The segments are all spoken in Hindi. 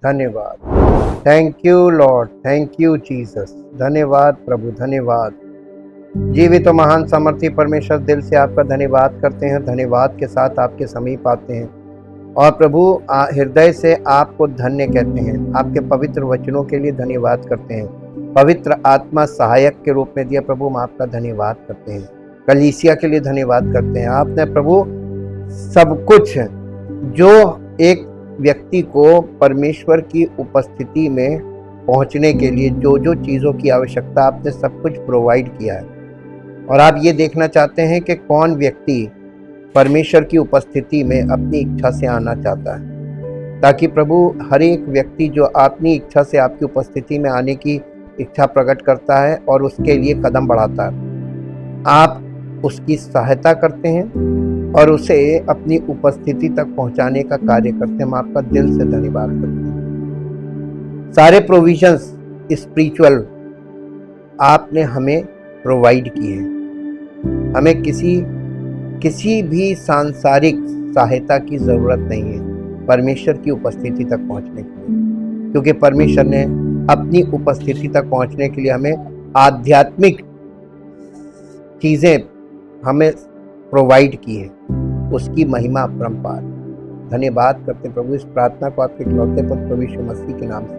धन्यवाद। Thank you Lord, thank you Jesus. धन्यवाद प्रभु, धन्यवाद। जीवित और महान सामर्थी परमेश्वर, दिल से आपका धन्यवाद करते हैं। धन्यवाद के साथ आपके समीप आते हैं और प्रभु हृदय से आपको धन्य कहते हैं। आपके पवित्र वचनों के लिए धन्यवाद करते हैं। पवित्र आत्मा सहायक के रूप में दिया प्रभु, हम आपका धन्यवाद करते हैं। कलीसिया के लिए धन्यवाद करते हैं। आपने प्रभु सब कुछ जो एक व्यक्ति को परमेश्वर की उपस्थिति में पहुंचने के लिए जो जो चीज़ों की आवश्यकता, आपने सब कुछ प्रोवाइड किया है। और आप ये देखना चाहते हैं कि कौन व्यक्ति परमेश्वर की उपस्थिति में अपनी इच्छा से आना चाहता है, ताकि प्रभु हर एक व्यक्ति जो अपनी इच्छा से आपकी उपस्थिति में आने की इच्छा प्रकट करता है और उसके लिए कदम बढ़ाता है, आप उसकी सहायता करते हैं और उसे अपनी उपस्थिति तक पहुंचाने का कार्य करते हैं। हम आपका दिल से धन्यवाद करते हैं। सारे प्रोविजंस स्पिरिचुअल आपने हमें प्रोवाइड किए हैं। हमें किसी भी सांसारिक सहायता की ज़रूरत नहीं है परमेश्वर की उपस्थिति तक पहुंचने के लिए, क्योंकि परमेश्वर ने अपनी उपस्थिति तक पहुंचने के लिए हमें आध्यात्मिक चीज़ें हमें प्रोवाइड की है। उसकी महिमा अपरंपार। धन्यवाद करते प्रभु। इस प्रार्थना को आपके इकलौते पुत्र प्रभु यीशु मसीह के नाम से,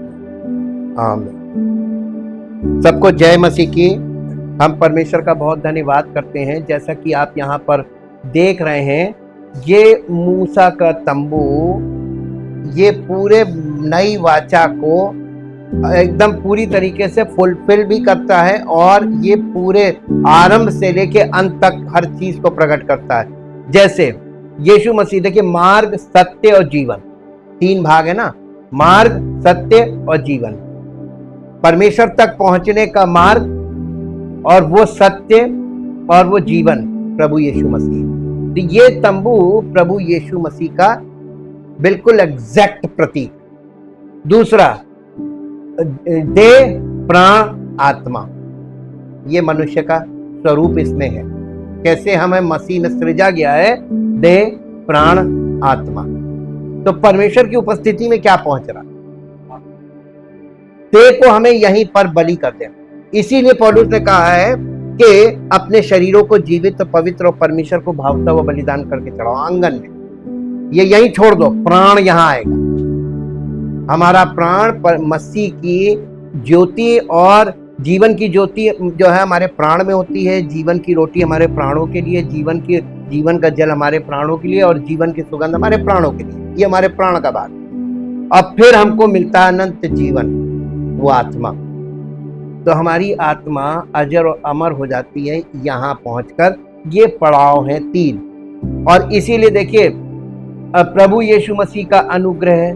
आमीन। सबको जय मसीह की। हम परमेश्वर का बहुत धन्यवाद करते हैं। जैसा कि आप यहाँ पर देख रहे हैं, ये मूसा का तंबू ये पूरे नई वाचा को एकदम पूरी तरीके से फुलफिल भी करता है और ये पूरे आरंभ से लेके अंत तक हर चीज को प्रकट करता है। जैसे यीशु मसीह, देखिए, मार्ग, सत्य और जीवन, 3 भाग है ना, मार्ग, सत्य और जीवन। परमेश्वर तक पहुंचने का मार्ग और वो सत्य और वो जीवन प्रभु यीशु मसीह। तो ये तंबू प्रभु यीशु मसीह का बिल्कुल एग्जैक्ट प्रतीक। दूसरा, देह, प्राण, आत्मा, ये मनुष्य का स्वरूप इसमें है। कैसे हमें मसीह में सृजा गया है, देह, प्राण, आत्मा। तो परमेश्वर की उपस्थिति में क्या पहुंच रहा, देह को हमें यहीं पर बलि कर देना। इसीलिए पौलुस ने कहा है कि अपने शरीरों को जीवित, पवित्र और परमेश्वर को भावता हुआ बलिदान करके चढ़ाओ आंगन में। ये यहीं छोड़ दो, प्राण यहां आएगा। हमारा प्राण पर मसीह की ज्योति और जीवन की ज्योति जो है हमारे प्राण में होती है। जीवन की रोटी हमारे प्राणों के लिए, जीवन का जल हमारे प्राणों के लिए और जीवन की सुगंध हमारे प्राणों के लिए। ये हमारे प्राण का भाग। अब फिर हमको मिलता है अनंत जीवन, वो आत्मा। तो हमारी आत्मा अजर और अमर हो जाती है यहाँ पहुंचकर। ये पड़ाव है 3। और इसीलिए देखिए, प्रभु यीशु मसीह का अनुग्रह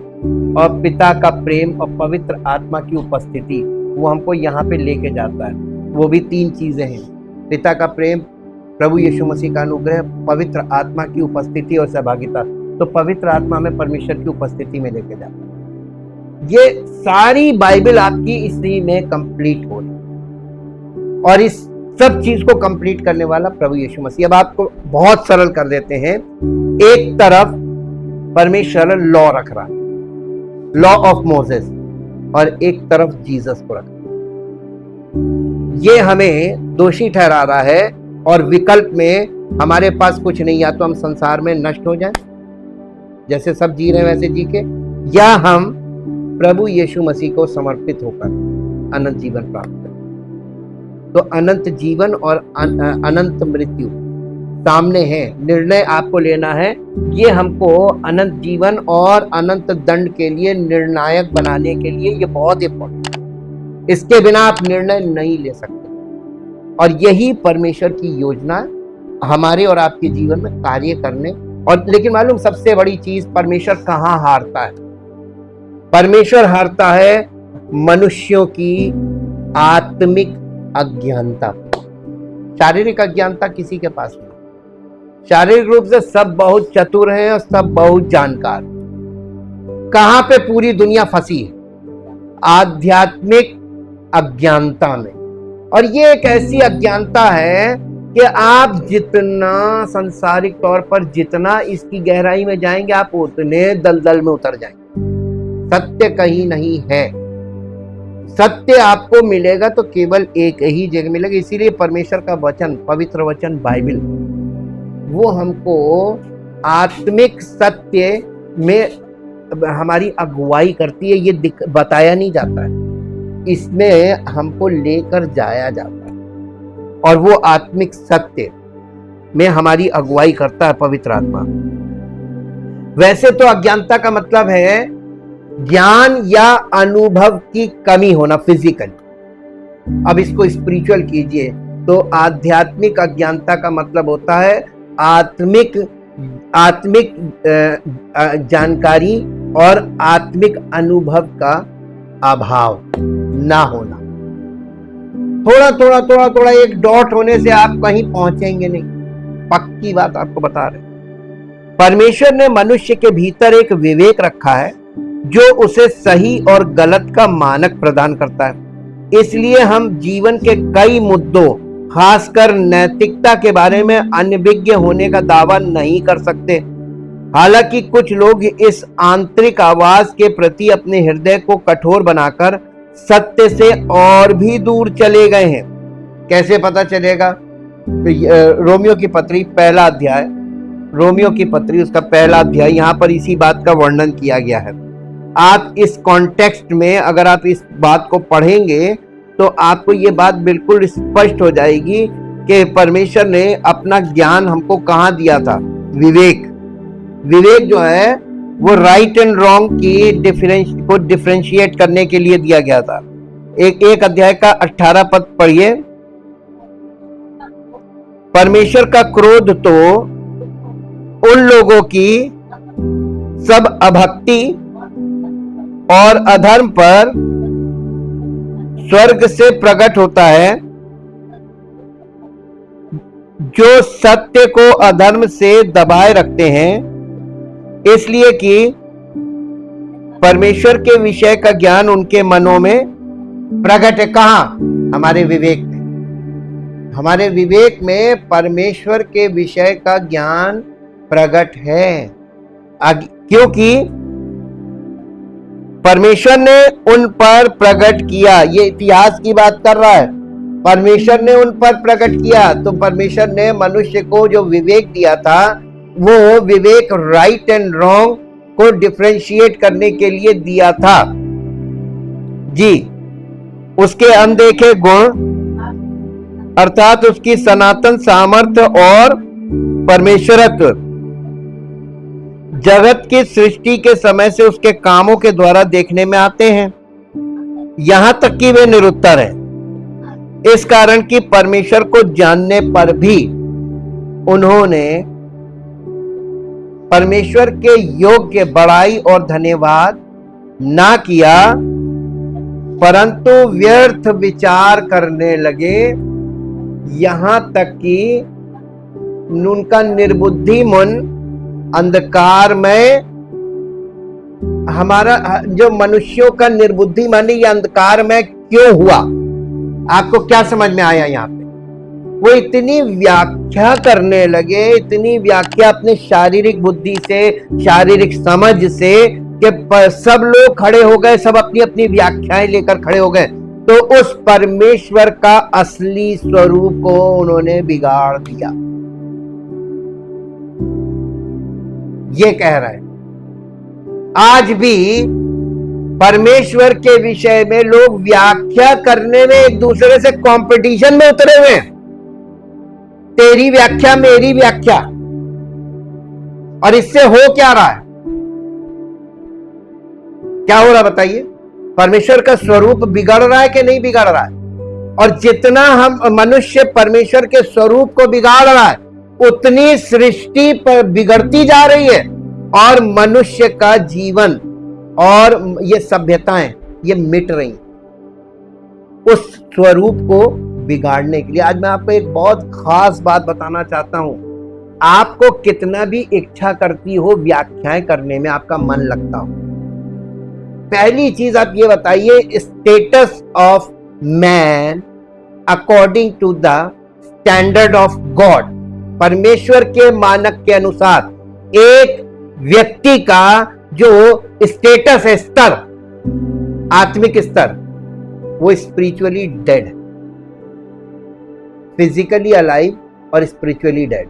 और पिता का प्रेम और पवित्र आत्मा की उपस्थिति, वो हमको यहाँ पे लेके जाता है। वो भी 3 चीजें हैं, पिता का प्रेम, प्रभु यीशु मसीह का अनुग्रह, पवित्र आत्मा की उपस्थिति और सहभागिता। तो पवित्र आत्मा में परमेश्वर की उपस्थिति में लेके जाता है। ये सारी बाइबल आपकी इसी में कंप्लीट हो रही, और इस सब चीज को कंप्लीट करने वाला प्रभु यीशु मसीह। अब आपको बहुत सरल कर देते हैं। एक तरफ परमेश्वर लॉ रख रहा है, लॉ ऑफ मोसेस, और एक तरफ जीसस को रख रहा है। ये हमें दोषी ठहरा रहा है और विकल्प में हमारे पास कुछ नहीं। या तो हम संसार में नष्ट हो जाएं, जैसे सब जी रहे हैं वैसे जी के, या हम प्रभु यीशु मसीह को समर्पित होकर अनंत जीवन प्राप्त करें। तो अनंत जीवन और अनंत मृत्यु सामने है। निर्णय आपको लेना है। ये हमको अनंत जीवन और अनंत दंड के लिए निर्णायक बनाने के लिए ये बहुत इंपॉर्टेंट है। इसके बिना आप निर्णय नहीं ले सकते। और यही परमेश्वर की योजना हमारे और आपके जीवन में कार्य करने। और लेकिन मालूम सबसे बड़ी चीज, परमेश्वर कहाँ हारता है? परमेश्वर हारता है मनुष्यों की आत्मिक अज्ञानता। शारीरिक अज्ञानता किसी के पास नहीं। शारीरिक रूप से सब बहुत चतुर हैं और सब बहुत जानकार। कहां पे पूरी दुनिया फंसी है? आध्यात्मिक अज्ञानता में। और ये एक ऐसी अज्ञानता है कि आप जितना सांसारिक तौर पर जितना इसकी गहराई में जाएंगे, आप उतने दलदल में उतर जाएंगे। सत्य कहीं नहीं है। सत्य आपको मिलेगा तो केवल एक ही जगह मिलेगा। इसीलिए परमेश्वर का वचन, पवित्र वचन बाइबल, वो हमको आत्मिक सत्य में हमारी अगुवाई करती है। ये बताया नहीं जाता है, इसमें हमको लेकर जाया जाता है और वो आत्मिक सत्य में हमारी अगुवाई करता है पवित्र आत्मा। वैसे तो अज्ञानता का मतलब है ज्ञान या अनुभव की कमी होना फिजिकल। अब इसको स्पिरिचुअल कीजिए तो आध्यात्मिक अज्ञानता का मतलब होता है आत्मिक जानकारी और आत्मिक अनुभव का अभाव ना होना। थोड़ा एक डॉट होने से आप कहीं पहुंचेंगे नहीं, पक्की बात आपको बता रहे। परमेश्वर ने मनुष्य के भीतर एक विवेक रखा है जो उसे सही और गलत का मानक प्रदान करता है। इसलिए हम जीवन के कई मुद्दों, खासकर नैतिकता के बारे में अनभिज्ञ होने का दावा नहीं कर सकते। हालांकि कुछ लोग इस आंतरिक आवाज के प्रति अपने हृदय को कठोर बनाकर सत्य से और भी दूर चले गए हैं। कैसे पता चलेगा? रोमियो की पत्री पहला अध्याय, रोमियो की पत्री उसका पहला अध्याय, यहां पर इसी बात का वर्णन किया गया है। आप इस कॉन्टेक्स्ट में अगर आप इस बात को पढ़ेंगे तो आपको ये बात बिल्कुल स्पष्ट हो जाएगी कि परमेश्वर ने अपना ज्ञान हमको कहाँ दिया था। विवेक जो है वो राइट एंड रॉन्ग की डिफरेंशिएट करने के लिए दिया गया था। एक अध्याय का 18 पद पढ़िए। परमेश्वर का क्रोध तो उन लोगों की सब अभक्ति और अधर्म पर स्वर्ग से प्रकट होता है, जो सत्य को अधर्म से दबाए रखते हैं, इसलिए कि परमेश्वर के विषय का ज्ञान उनके मनों में प्रकट है। कहां? हमारे विवेक में। हमारे विवेक में परमेश्वर के विषय का ज्ञान प्रकट है, क्योंकि परमेश्वर ने उन पर प्रकट किया। ये इतिहास की बात कर रहा है। परमेश्वर ने उन पर प्रकट किया, तो परमेश्वर ने मनुष्य को जो विवेक दिया था, वो विवेक राइट एंड रॉन्ग को डिफरेंशिएट करने के लिए दिया था जी। उसके अनदेखे गुण अर्थात उसकी सनातन सामर्थ्य और परमेश्वरत्व जगत की सृष्टि के समय से उसके कामों के द्वारा देखने में आते हैं, यहां तक कि वे निरुत्तर हैं। इस कारण कि परमेश्वर को जानने पर भी उन्होंने परमेश्वर के योग्य बड़ाई और धन्यवाद ना किया, परंतु व्यर्थ विचार करने लगे, यहां तक कि उनका निर्बुद्धि मन अंधकार में, हमारा जो मनुष्यों का निर्बुद्धि मन ये अंधकार में क्यों हुआ? आपको क्या समझ में आया? यहाँ पे वो इतनी व्याख्या करने लगे, इतनी व्याख्या अपने शारीरिक बुद्धि से, शारीरिक समझ से, कि सब लोग खड़े हो गए, सब अपनी अपनी व्याख्याएं लेकर खड़े हो गए, तो उस परमेश्वर का असली स्वरूप को उन्होंने बिगाड़ दिया। ये कह रहा है आज भी परमेश्वर के विषय में लोग व्याख्या करने में एक दूसरे से कंपटीशन में उतरे हुए हैं। तेरी व्याख्या, मेरी व्याख्या, और इससे हो क्या रहा है? क्या हो रहा है बताइए? परमेश्वर का स्वरूप बिगड़ रहा है कि नहीं बिगड़ रहा है? और जितना हम मनुष्य परमेश्वर के स्वरूप को बिगाड़ रहा है, उतनी सृष्टि पर बिगड़ती जा रही है, और मनुष्य का जीवन और ये सभ्यताएं ये मिट रही उस स्वरूप को बिगाड़ने के लिए। आज मैं आपको एक बहुत खास बात बताना चाहता हूं। आपको कितना भी इच्छा करती हो व्याख्याएं करने में आपका मन लगता हो, पहली चीज आप ये बताइए, status of man according to the standard of God, परमेश्वर के मानक के अनुसार एक व्यक्ति का जो स्टेटस है, स्तर, आत्मिक स्तर, वो स्पिरिचुअली डेड, फिजिकली अलाइव और स्पिरिचुअली डेड।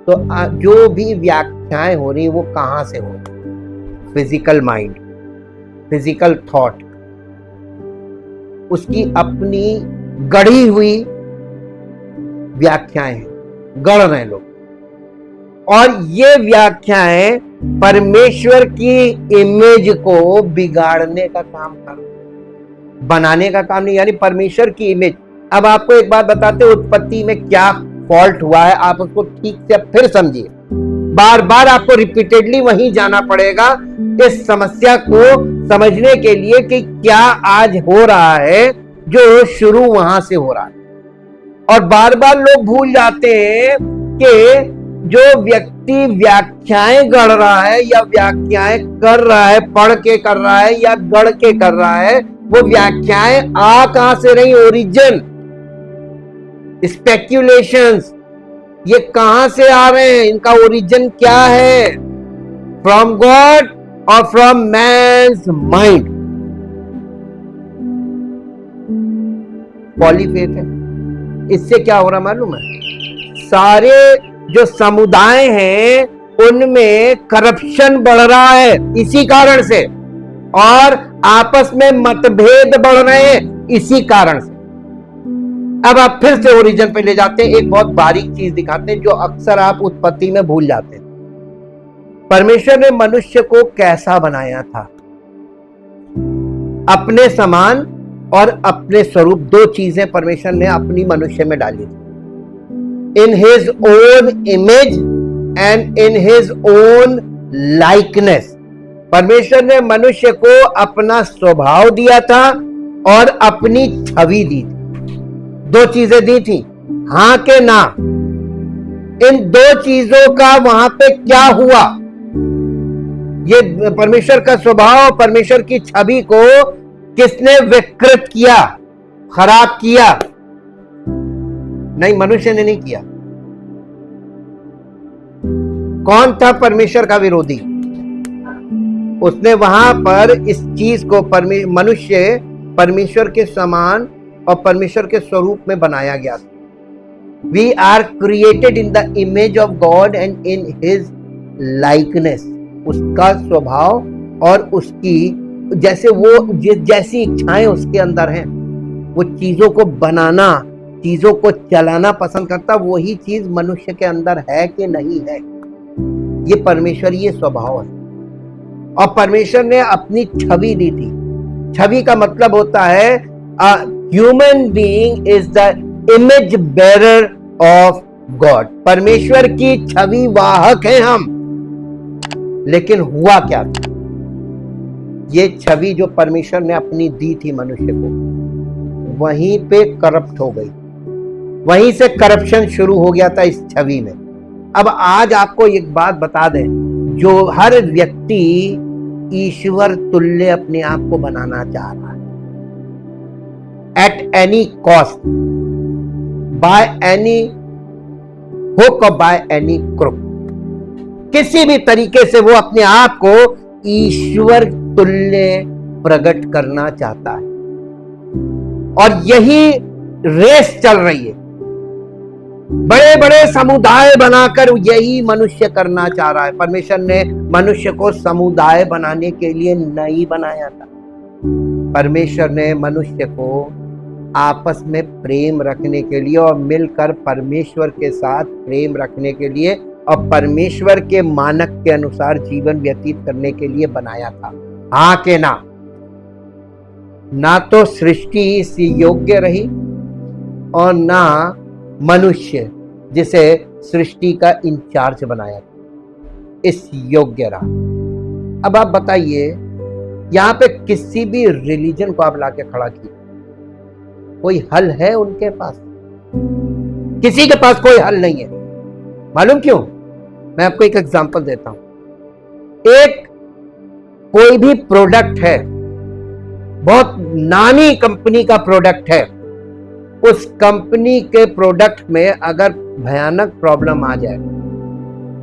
तो जो भी व्याख्याएं हो रही वो कहां से हो रही? फिजिकल माइंड, फिजिकल थॉट, उसकी अपनी गढ़ी हुई व्याख्याएं हैं, गढ़ रहे लोग। और ये व्याख्याएं परमेश्वर की इमेज को बिगाड़ने का काम कर, बनाने का काम नहीं, यानी परमेश्वर की इमेज। अब आपको एक बात बताते, उत्पत्ति में क्या फॉल्ट हुआ है, आप उसको ठीक से फिर समझिए। बार बार आपको रिपीटेडली वहीं जाना पड़ेगा इस समस्या को समझने के लिए कि क्या आज हो रहा है जो शुरू वहां से हो रहा है। और बार बार लोग भूल जाते हैं कि जो व्यक्ति व्याख्याएं गढ़ रहा है या व्याख्याएं कर रहा है, पढ़ के कर रहा है या गढ़ के कर रहा है, वो व्याख्याएं आ कहां से रही? ओरिजिन, स्पेक्यूलेशंस, ये कहां से आ रहे हैं? इनका ओरिजिन क्या है? फ्रॉम गॉड और फ्रॉम मैन्स माइंड। पॉलीफेथ है। इससे क्या हो रहा मालूम है? सारे जो समुदाय हैं उनमें करप्शन बढ़ रहा है इसी कारण से, और आपस में मतभेद बढ़ रहे हैं इसी कारण से। अब आप फिर से ओरिजिन पे ले जाते हैं, एक बहुत बारीक चीज दिखाते हैं जो अक्सर आप उत्पत्ति में भूल जाते हैं। परमेश्वर ने मनुष्य को कैसा बनाया था? अपने समान और अपने स्वरूप, दो चीजें परमेश्वर ने अपनी मनुष्य में डाली थी। In his own image and in his own likeness. परमेश्वर ने मनुष्य को अपना स्वभाव दिया था और अपनी छवि दी थी। दो चीजें दी थी, हां के ना। इन दो चीजों का वहां पे क्या हुआ? ये परमेश्वर का स्वभाव, परमेश्वर की छवि को किसने विकृत किया, खराब किया? नहीं, मनुष्य ने नहीं किया। कौन था परमेश्वर का विरोधी? उसने वहां पर इस चीज को मनुष्य परमेश्वर के समान और परमेश्वर के स्वरूप में बनाया गया था। We are created in the image of God and in his likeness. उसका स्वभाव और उसकी जैसे वो जैसी इच्छाएं उसके अंदर हैं, वो चीजों को बनाना, चीजों को चलाना पसंद करता, वही चीज मनुष्य के अंदर है कि नहीं है? ये परमेश्वर, ये स्वभाव है। और परमेश्वर ने अपनी छवि दी थी। छवि का मतलब होता है human being is the image bearer of God. परमेश्वर की छवि वाहक हैं हम। लेकिन हुआ क्या था? ये छवि जो परमेश्वर ने अपनी दी थी मनुष्य को, वहीं पे करप्ट हो गई, वहीं से करप्शन शुरू हो गया था इस छवि में। अब आज आपको एक बात बता दें, जो हर व्यक्ति ईश्वर तुल्य अपने आप को बनाना चाह रहा है, at any cost, by any hook और बाय एनी क्रुक, किसी भी तरीके से वो अपने आप को ईश्वर तुल्य प्रकट करना चाहता है। और यही रेस चल रही है। बड़े बड़े समुदाय बनाकर यही मनुष्य करना चाह रहा है। परमेश्वर ने मनुष्य को समुदाय बनाने के लिए नहीं बनाया था। परमेश्वर ने मनुष्य को आपस में प्रेम रखने के लिए और मिलकर परमेश्वर के साथ प्रेम रखने के लिए और परमेश्वर के मानक के अनुसार जीवन व्यतीत करने के लिए बनाया था। हाँ के ना? ना तो सृष्टि इस योग्य रही और ना मनुष्य जिसे सृष्टि का इंचार्ज बनाया था इस योग्य रहा। अब आप बताइए, यहां पे किसी भी रिलीजन को आप लाके खड़ा किए, कोई हल है उनके पास? किसी के पास कोई हल नहीं है। मालूम क्यों? मैं आपको एक एग्जांपल देता हूं। एक कोई भी प्रोडक्ट है, बहुत नामी कंपनी का प्रोडक्ट है, उस कंपनी के प्रोडक्ट में अगर भयानक प्रॉब्लम आ जाए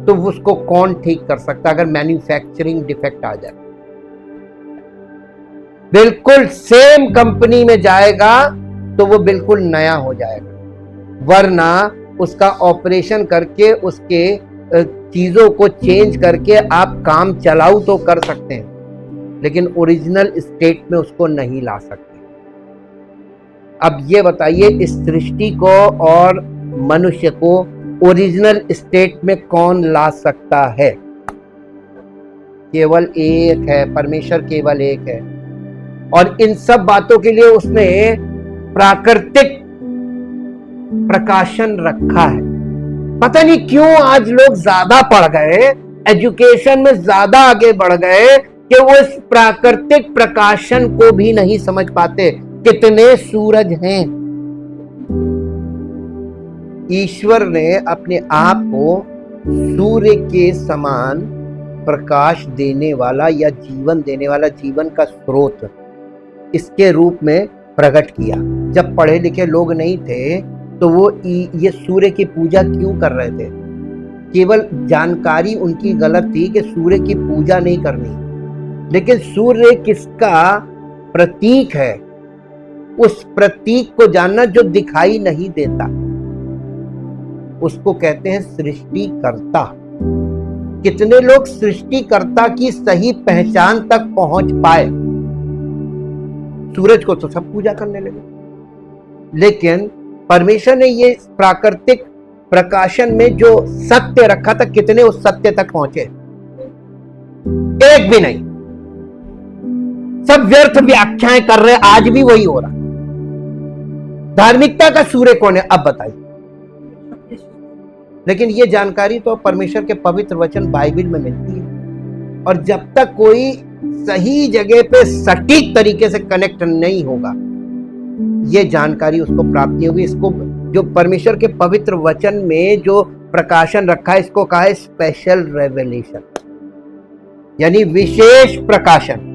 तो उसको कौन ठीक कर सकता अगर मैन्युफैक्चरिंग डिफेक्ट आ जाए? बिल्कुल सेम कंपनी में जाएगा तो वो बिल्कुल नया हो जाएगा, वरना उसका ऑपरेशन करके उसके चीजों को चेंज करके आप काम चलाऊ तो कर सकते हैं, लेकिन ओरिजिनल स्टेट में उसको नहीं ला सकते। अब ये बताइए, इस सृष्टि को और मनुष्य को ओरिजिनल स्टेट में कौन ला सकता है? केवल एक है, परमेश्वर केवल एक है। और इन सब बातों के लिए उसने प्राकृतिक प्रकाशन रखा है। पता नहीं क्यों आज लोग ज्यादा पढ़ गए, एजुकेशन में ज्यादा आगे बढ़ गए कि वो इस प्राकृतिक प्रकाशन को भी नहीं समझ पाते। कितने सूरज हैं। ईश्वर ने अपने आप को सूर्य के समान प्रकाश देने वाला या जीवन देने वाला, जीवन का स्रोत, इसके रूप में प्रकट किया। जब पढ़े लिखे लोग नहीं थे तो वो ये सूर्य की पूजा क्यों कर रहे थे? केवल जानकारी उनकी गलत थी कि सूर्य की पूजा नहीं करनी। लेकिन सूर्य किसका प्रतीक है? उस प्रतीक को जानना जो दिखाई नहीं देता, उसको कहते हैं सृष्टिकर्ता। कितने लोग सृष्टिकर्ता की सही पहचान तक पहुंच पाए? सूरज को तो सब पूजा करने लगे, लेकिन परमेश्वर ने ये प्राकृतिक प्रकाशन में जो सत्य रखा था, कितने उस सत्य तक पहुंचे? एक भी नहीं। सब व्यर्थ व्याख्याएं कर रहे, आज भी वही हो रहा। धार्मिकता का सूर्य कौन है? अब बताइए। लेकिन ये जानकारी तो परमेश्वर के पवित्र वचन बाइबल में मिलती है, और जब तक कोई सही जगह पे सटीक तरीके से कनेक्ट नहीं होगा, ये जानकारी उसको प्राप्त नहीं होगी। इसको जो परमेश्वर के पवित्र वचन में जो प्रकाशन रखा है, इसको कहा है स्पेशल रेवलेशन, यानी विशेष प्रकाशन।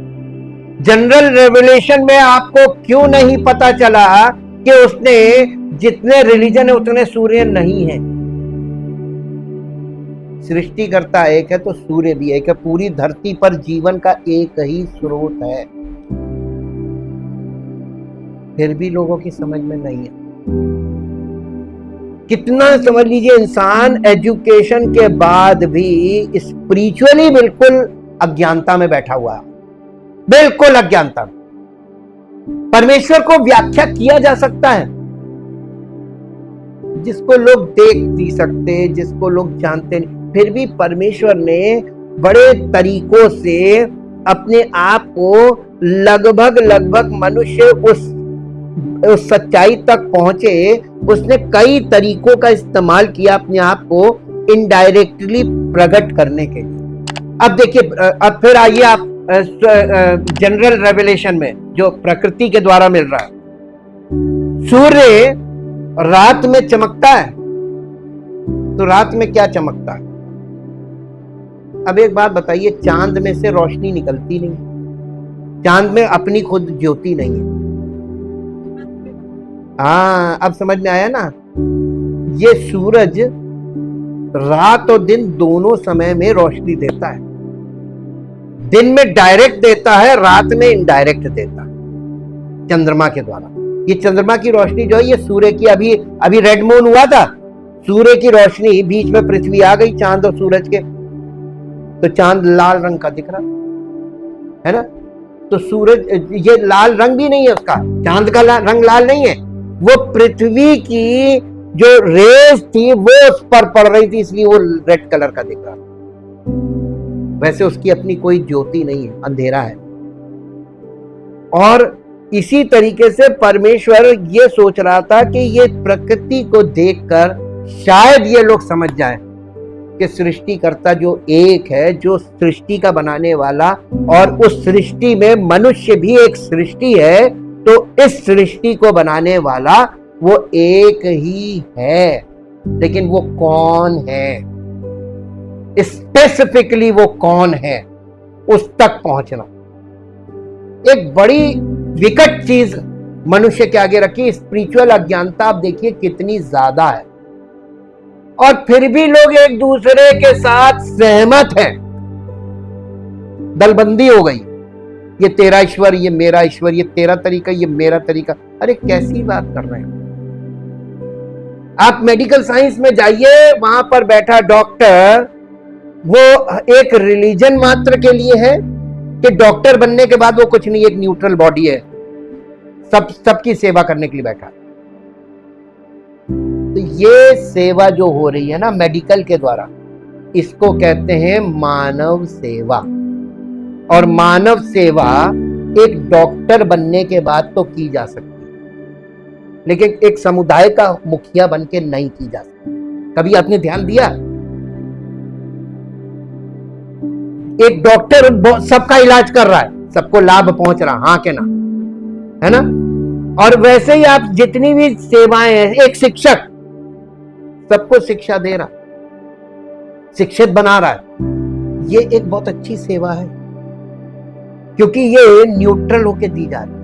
जनरल रेवलेशन में आपको क्यों नहीं पता चला कि उसने जितने रिलीजन है उतने सूर्य नहीं है? सृष्टिकर्ता एक है तो सूर्य भी एक है। पूरी धरती पर जीवन का एक ही स्रोत है, फिर भी लोगों की समझ में नहीं है। कितना समझ लीजिए, इंसान एजुकेशन के बाद भी स्पिरिचुअली बिल्कुल अज्ञानता में बैठा हुआ है, बिल्कुल अज्ञानता। परमेश्वर को व्याख्या किया जा सकता है, जिसको लोग देख नहीं सकते, जिसको लोग जानते नहीं, फिर भी परमेश्वर ने बड़े तरीकों से अपने आप को लगभग मनुष्य उस सच्चाई तक पहुंचे। उसने कई तरीकों का इस्तेमाल किया अपने आप को इनडायरेक्टली प्रकट करने के लिए। अब देखिए, अब फिर आइए आप जनरल रेवलेशन में जो प्रकृति के द्वारा मिल रहा है। सूर्य रात में चमकता है, तो रात में क्या चमकता है? अब एक बात बताइए, चांद में से रोशनी निकलती नहीं, चांद में अपनी खुद ज्योति नहीं है। हाँ, अब समझ में आया ना? ये सूरज रात और दिन दोनों समय में रोशनी देता है। दिन में डायरेक्ट देता है, रात में इनडायरेक्ट देता है चंद्रमा के द्वारा। ये चंद्रमा की रोशनी जो है, ये सूर्य की, अभी रेड मून हुआ था, सूर्य की रोशनी बीच में पृथ्वी आ गई चांद और सूरज के, तो चांद लाल रंग का दिख रहा है ना। तो सूरज, ये लाल रंग भी नहीं है उसका, चांद का रंग लाल नहीं है, वो पृथ्वी की जो रेस थी वो उस पर पड़ रही थी, इसलिए वो रेड कलर का दिख रहा था। वैसे उसकी अपनी कोई ज्योति नहीं है, अंधेरा है। और इसी तरीके से परमेश्वर ये सोच रहा था कि ये प्रकृति को देखकर शायद ये लोग समझ जाए कि सृष्टिकर्ता जो एक है, जो सृष्टि का बनाने वाला, और उस सृष्टि में मनुष्य भी एक सृष्टि है, तो इस सृष्टि को बनाने वाला वो एक ही है। लेकिन वो कौन है, स्पेसिफिकली वो कौन है, उस तक पहुंचना एक बड़ी विकट चीज मनुष्य के आगे रखी। स्पिरिचुअल अज्ञानता आप देखिए कितनी ज्यादा है। और फिर भी लोग एक दूसरे के साथ सहमत हैं। दलबंदी हो गई, ये तेरा ईश्वर, ये मेरा ईश्वर, ये तेरा तरीका, ये मेरा तरीका। अरे कैसी बात कर रहे हैं आप? मेडिकल साइंस में जाइए, वहां पर बैठा डॉक्टर वो एक रिलीजन मात्र के लिए है कि डॉक्टर बनने के बाद वो कुछ नहीं, एक न्यूट्रल बॉडी है, सबकी सेवा करने के लिए बैठा। तो ये सेवा जो हो रही है ना मेडिकल के द्वारा, इसको कहते हैं मानव सेवा। और मानव सेवा एक डॉक्टर बनने के बाद तो की जा सकती है, लेकिन एक समुदाय का मुखिया बन के नहीं की जा सकती। कभी आपने ध्यान दिया? एक डॉक्टर सबका इलाज कर रहा है, सबको लाभ पहुंच रहा, हाँ के ना, है ना? और वैसे ही आप जितनी भी सेवाएं हैं, एक शिक्षक सबको शिक्षा दे रहा, शिक्षित बना रहा है, ये एक बहुत अच्छी सेवा है, क्योंकि ये न्यूट्रल होके दी जा रही है।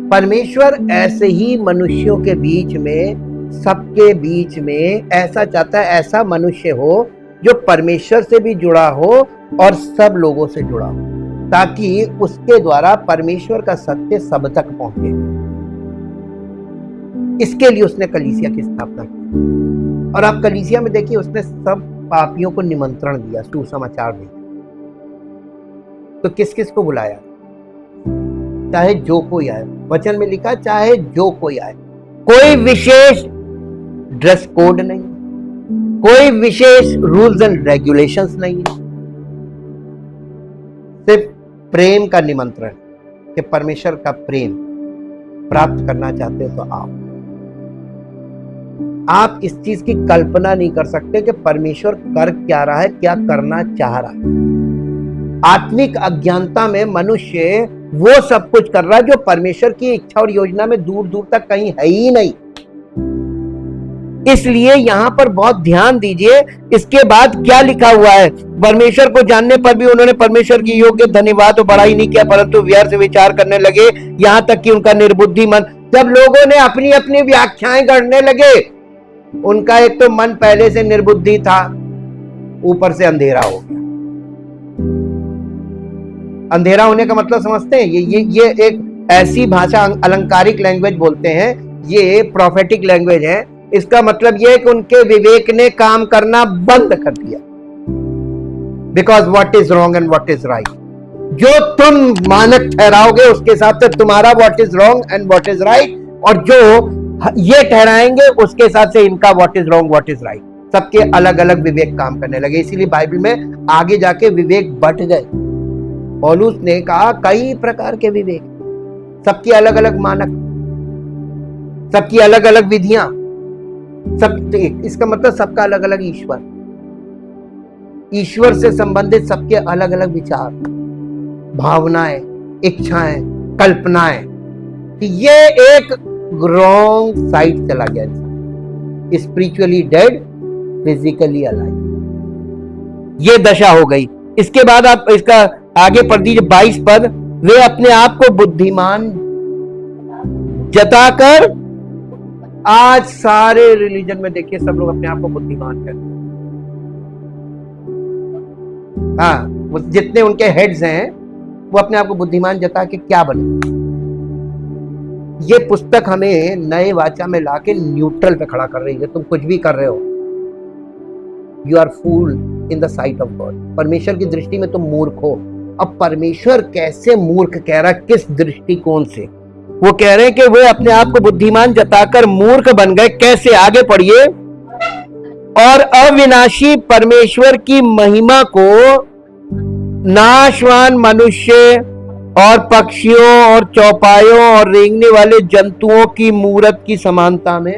परमेश्वर ऐसे ही मनुष्यों के बीच में, सबके बीच में ऐसा चाहता है, ऐसा मनुष्य हो जो परमेश्वर से भी जुड़ा हो और सब लोगों से जुड़ा हो, ताकि उसके द्वारा परमेश्वर का सत्य सब तक पहुंचे। इसके लिए उसने कलीसिया की स्थापना की। और आप कलीसिया में देखिए, उसने सब पापियों को निमंत्रण दिया, सुसमाचार दिया। तो किस किस को बुलाया? चाहे जो कोई आए, वचन में लिखा चाहे जो कोई आए। कोई विशेष ड्रेस कोड नहीं, कोई विशेष रूल्स एंड रेगुलेशंस नहीं, सिर्फ प्रेम का निमंत्रण कि परमेश्वर का प्रेम प्राप्त करना चाहते हो तो आओ। आप इस चीज की कल्पना नहीं कर सकते कि परमेश्वर कर क्या रहा है, क्या करना चाह रहा है। आत्मिक अज्ञानता में मनुष्य वो सब कुछ कर रहा है जो परमेश्वर की इच्छा और योजना में दूर दूर तक कहीं है ही नहीं। इसलिए यहां पर बहुत ध्यान दीजिए। इसके बाद क्या लिखा हुआ है? परमेश्वर को जानने पर भी उन्होंने परमेश्वर की योग्य धन्यवाद और बड़ाई नहीं किया, परंतु व्यर्थ विचार करने लगे, यहां तक कि उनका निर्बुद्धि मन। जब लोगों ने अपनी अपनी व्याख्याएं गढ़ने लगे, उनका एक तो मन पहले से निर्बुद्धि था, ऊपर से अंधेरा हो गया। अंधेरा होने का मतलब समझते हैं? ये एक ऐसी भाषा, अलंकारिक लैंग्वेज बोलते हैं, ये प्रोफेटिक लैंग्वेज है। इसका मतलब यह है कि उनके विवेक ने काम करना बंद कर दिया। Because what is wrong and what is right, जो तुम मानक ठहराओगे उसके हिसाब से तुम्हारा what is wrong and what is right, और जो ये ठहराएंगे उसके हिसाब से इनका what is wrong what is right. सबके अलग अलग विवेक काम करने लगे। इसीलिए बाइबल में आगे जाके विवेक बट गए। पौलुस ने कहा कई प्रकार के विवेक, सबकी अलग अलग मानक, सबकी अलग अलग विधियां, सब। इसका मतलब सबका अलग अलग ईश्वर, ईश्वर से संबंधित सबके अलग अलग विचार, भावनाएं, इच्छाएं, कल्पनाएं। ये एक रॉन्ग साइड चला गया इंसान, स्पिरिचुअली डेड, फिजिकली अलाइव। ये दशा हो गई। इसके बाद आप इसका आगे पढ़ दीजिए 22 पद। वे अपने आप को बुद्धिमान जताकर, आज सारे रिलीजन में देखिए सब लोग अपने आप को बुद्धिमान कहते हैं। हाँ, जितने उनके हेड्स हैं वो अपने आप को बुद्धिमान जता के क्या बने। ये पुस्तक हमें नए वाचा में लाके न्यूट्रल पे खड़ा कर रही है। तुम कुछ भी कर रहे हो, you are fool in the sight of God. परमेश्वर की दृष्टि में तुम मूर्ख हो। अब परमेश्वर कैसे मूर्ख कह रहा है, किस दृष्टिकोण से? वो कह रहे हैं कि वे अपने आप को बुद्धिमान जताकर मूर्ख बन गए। कैसे? आगे पढ़िए। और अविनाशी परमेश्वर की महिमा को नाशवान मनुष्य और पक्षियों और चौपायों और रेंगने वाले जंतुओं की मूरत की समानता में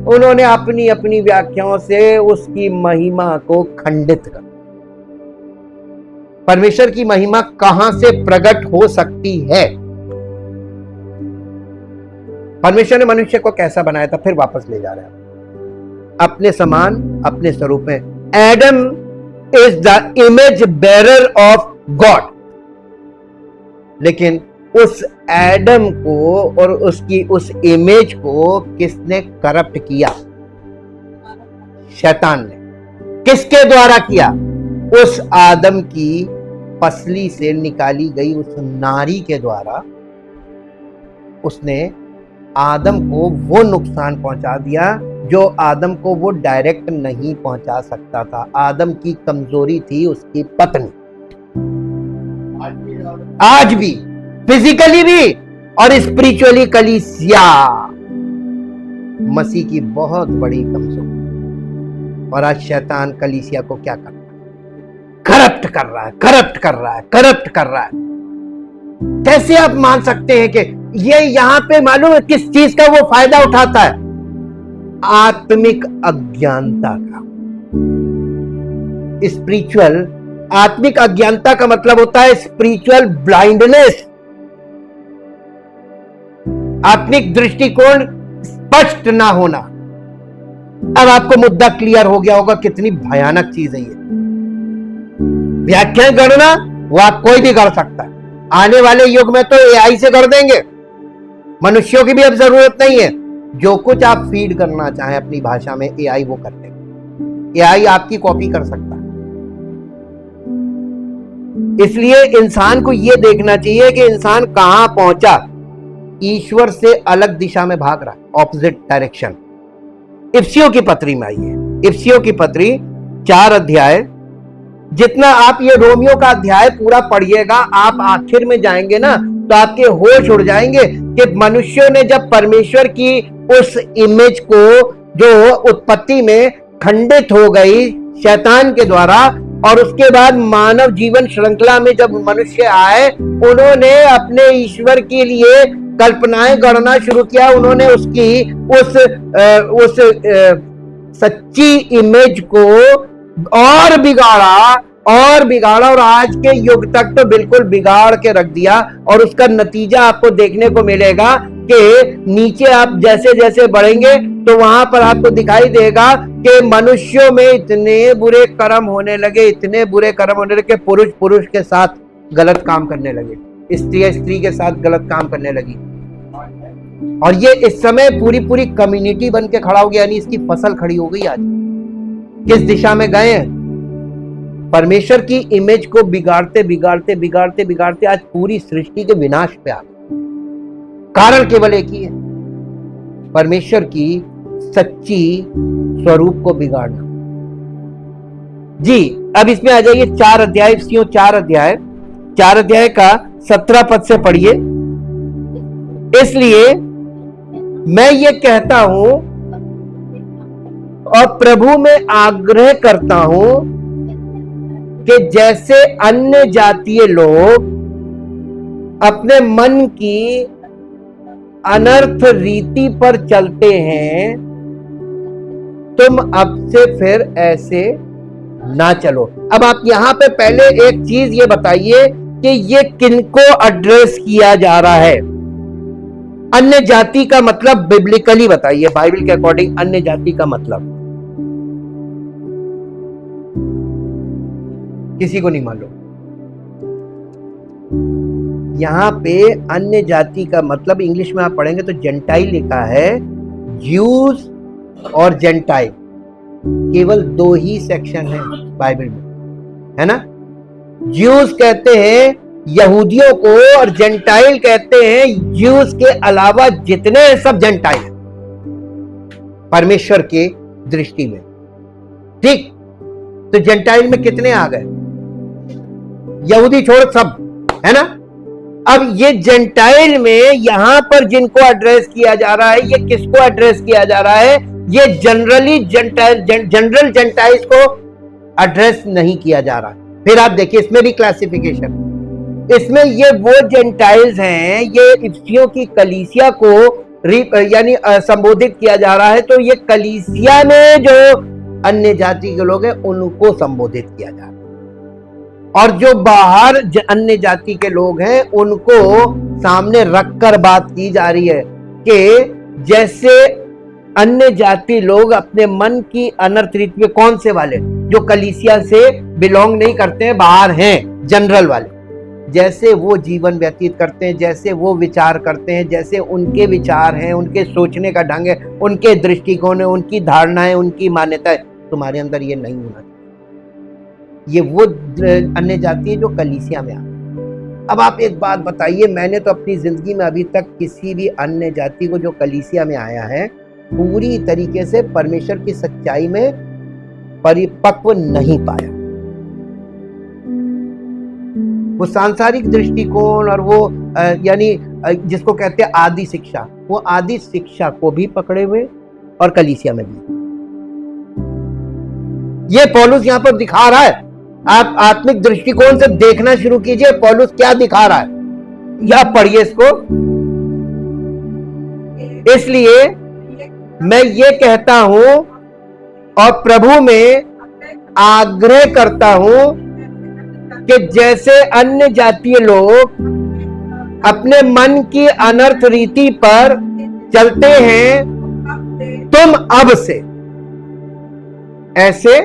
उन्होंने अपनी अपनी व्याख्याओं से उसकी महिमा को खंडित कर। परमेश्वर की महिमा कहां से प्रकट हो सकती है? परमेश्वर ने मनुष्य को कैसा बनाया था? फिर वापस ले जा रहा है अपने समान, अपने स्वरूप में। Adam is the image bearer of God. लेकिन उस एडम को और उसकी उस इमेज को किसने करप्ट किया? शैतान ने। किसके द्वारा किया? उस आदम की पसली से निकाली गई उस नारी के द्वारा उसने आदम को वो नुकसान पहुंचा दिया जो आदम को वो डायरेक्ट नहीं पहुंचा सकता था। आदम की कमजोरी थी उसकी पत्नी, आज भी फिजिकली भी और स्पिरिचुअली कलीसिया मसीह की बहुत बड़ी कमजोरी। और आज शैतान कलीसिया को क्या कर रहा है? करप्ट कर रहा है, करप्ट कर रहा है, करप्ट कर रहा है। कैसे आप मान सकते हैं कि ये यहां पे मालूम है किस चीज का वो फायदा उठाता है? आत्मिक अज्ञानता का। स्पिरिचुअल आत्मिक अज्ञानता का मतलब होता है स्पिरिचुअल ब्लाइंडनेस, आत्मिक दृष्टिकोण स्पष्ट ना होना। अब आपको मुद्दा क्लियर हो गया होगा कितनी भयानक चीज है ये। व्याख्यान करना वो आप कोई भी कर सकता है। आने वाले युग में तो एआई से कर देंगे, मनुष्यों की भी अब जरूरत नहीं है। जो कुछ आप फीड करना चाहें अपनी भाषा में एआई वो कर देगा। एआई आपकी कॉपी कर सकता है। इसलिए इंसान को यह देखना चाहिए कि इंसान कहां पहुंचा। ईश्वर से अलग दिशा में भाग रहा है, ऑपोजिट डायरेक्शन। इफिसियों की पत्री में आइए, इफिसियों की पत्री 4 अध्याय। जितना आप ये रोमियो का अध्याय पूरा पढ़िएगा, आप आखिर में जाएंगे ना तो आपके होश उड़ जाएंगे कि मनुष्यों ने जब परमेश्वर की उस इमेज को जो उत्पत्ति में खंडित हो गई शैतान के द्वारा, और उसके बाद मानव जीवन श्रृंखला में जब मनुष्य आए, उन्होंने अपने ईश्वर के लिए कल्पनाएं गढ़ना शुरू किया। उन्होंने उसकी उस सच्ची इमेज को और बिगाड़ा और आज के युग तक तो बिल्कुल बिगाड़ के रख दिया। और उसका नतीजा आपको देखने को मिलेगा कि नीचे आप जैसे जैसे बढ़ेंगे तो वहां पर आपको दिखाई देगा कि मनुष्यों में इतने बुरे कर्म होने लगे, इतने बुरे कर्म होने लगे, पुरुष पुरुष के साथ गलत काम करने लगे, स्त्री स्त्री के साथ गलत काम करने लगी। और ये इस समय पूरी पूरी कम्युनिटी बन के खड़ा हो गया, यानी इसकी फसल खड़ी हो गई। आज किस दिशा में गए हैं? परमेश्वर की इमेज को बिगाड़ते बिगाड़ते बिगाड़ते बिगाड़ते आज पूरी सृष्टि के विनाश पे आ गए। कारण केवल एक ही है, परमेश्वर की सच्ची स्वरूप को बिगाड़ना। जी अब इसमें आ जाइए 4 अध्याय, 4 अध्याय का 17 पद से पढ़िए। इसलिए मैं ये कहता हूं और प्रभु में आग्रह करता हूं कि जैसे अन्य जातीय लोग अपने मन की अनर्थ रीति पर चलते हैं, तुम अब से फिर ऐसे ना चलो। अब आप यहां पे पहले एक चीज ये बताइए कि ये किनको एड्रेस किया जा रहा है? अन्य जाति का मतलब बिब्लिकली बताइए, बाइबल के अकॉर्डिंग अन्य जाति का मतलब किसी को नहीं मालूम। यहां पे अन्य जाति का मतलब इंग्लिश में आप पढ़ेंगे तो जेंटाइल लिखा है, ज्यूज और जेंटाइल केवल 2 ही सेक्शन है बाइबल में, है ना। ज्यूज कहते हैं यहूदियों को और जेंटाइल कहते हैं ज्यूज के अलावा जितने सब जेंटाइल परमेश्वर के दृष्टि में। ठीक, तो जेंटाइल में कितने आ गए? यहूदी छोड़ सब, है ना। अब ये जेंटाइल में यहां पर जिनको एड्रेस किया जा रहा है, ये किसको एड्रेस किया जा रहा है? ये जनरली जनरल जेंटाइल्स को एड्रेस नहीं किया जा रहा। फिर आप देखिए इसमें भी क्लासिफिकेशन, इसमें ये वो जेंटाइल्स हैं, ये इफिसियों की कलीसिया को यानी संबोधित किया जा रहा है। तो ये कलीसिया में जो अन्य जाति के लोग हैं उनको संबोधित किया जा रहा है, और जो बाहर अन्य जाति के लोग हैं उनको सामने रखकर बात की जा रही है कि जैसे अन्य जाति लोग अपने मन की अनर्थ रीति में, कौन से वाले? जो कलीसिया से बिलोंग नहीं करते हैं, बाहर हैं, जनरल वाले, जैसे वो जीवन व्यतीत करते हैं, जैसे वो विचार करते हैं, जैसे उनके विचार हैं, उनके सोचने का ढंग है, उनके दृष्टिकोण है, उनकी धारणाएं, उनकी मान्यताएं, तुम्हारे अंदर ये नहीं होना चाहिए। ये वो अन्य जाति है जो कलीसिया में आ। अब आप एक बात बताइए, मैंने तो अपनी जिंदगी में अभी तक किसी भी अन्य जाति को जो कलीसिया में आया है पूरी तरीके से परमेश्वर की सच्चाई में परिपक्व नहीं पाया। वो सांसारिक दृष्टिकोण और वो यानी जिसको कहते हैं आदि शिक्षा, वो आदि शिक्षा को भी पकड़े हुए और कलीसिया में भी। ये पौलुस यहां पर दिखा रहा है। आप आत्मिक दृष्टिकोण से देखना शुरू कीजिए, पौलुस क्या दिखा रहा है। या पढ़िए इसको। इसलिए मैं ये कहता हूं और प्रभु में आग्रह करता हूं कि जैसे अन्य जातीय लोग अपने मन की अनर्थ रीति पर चलते हैं, तुम अब से ऐसे,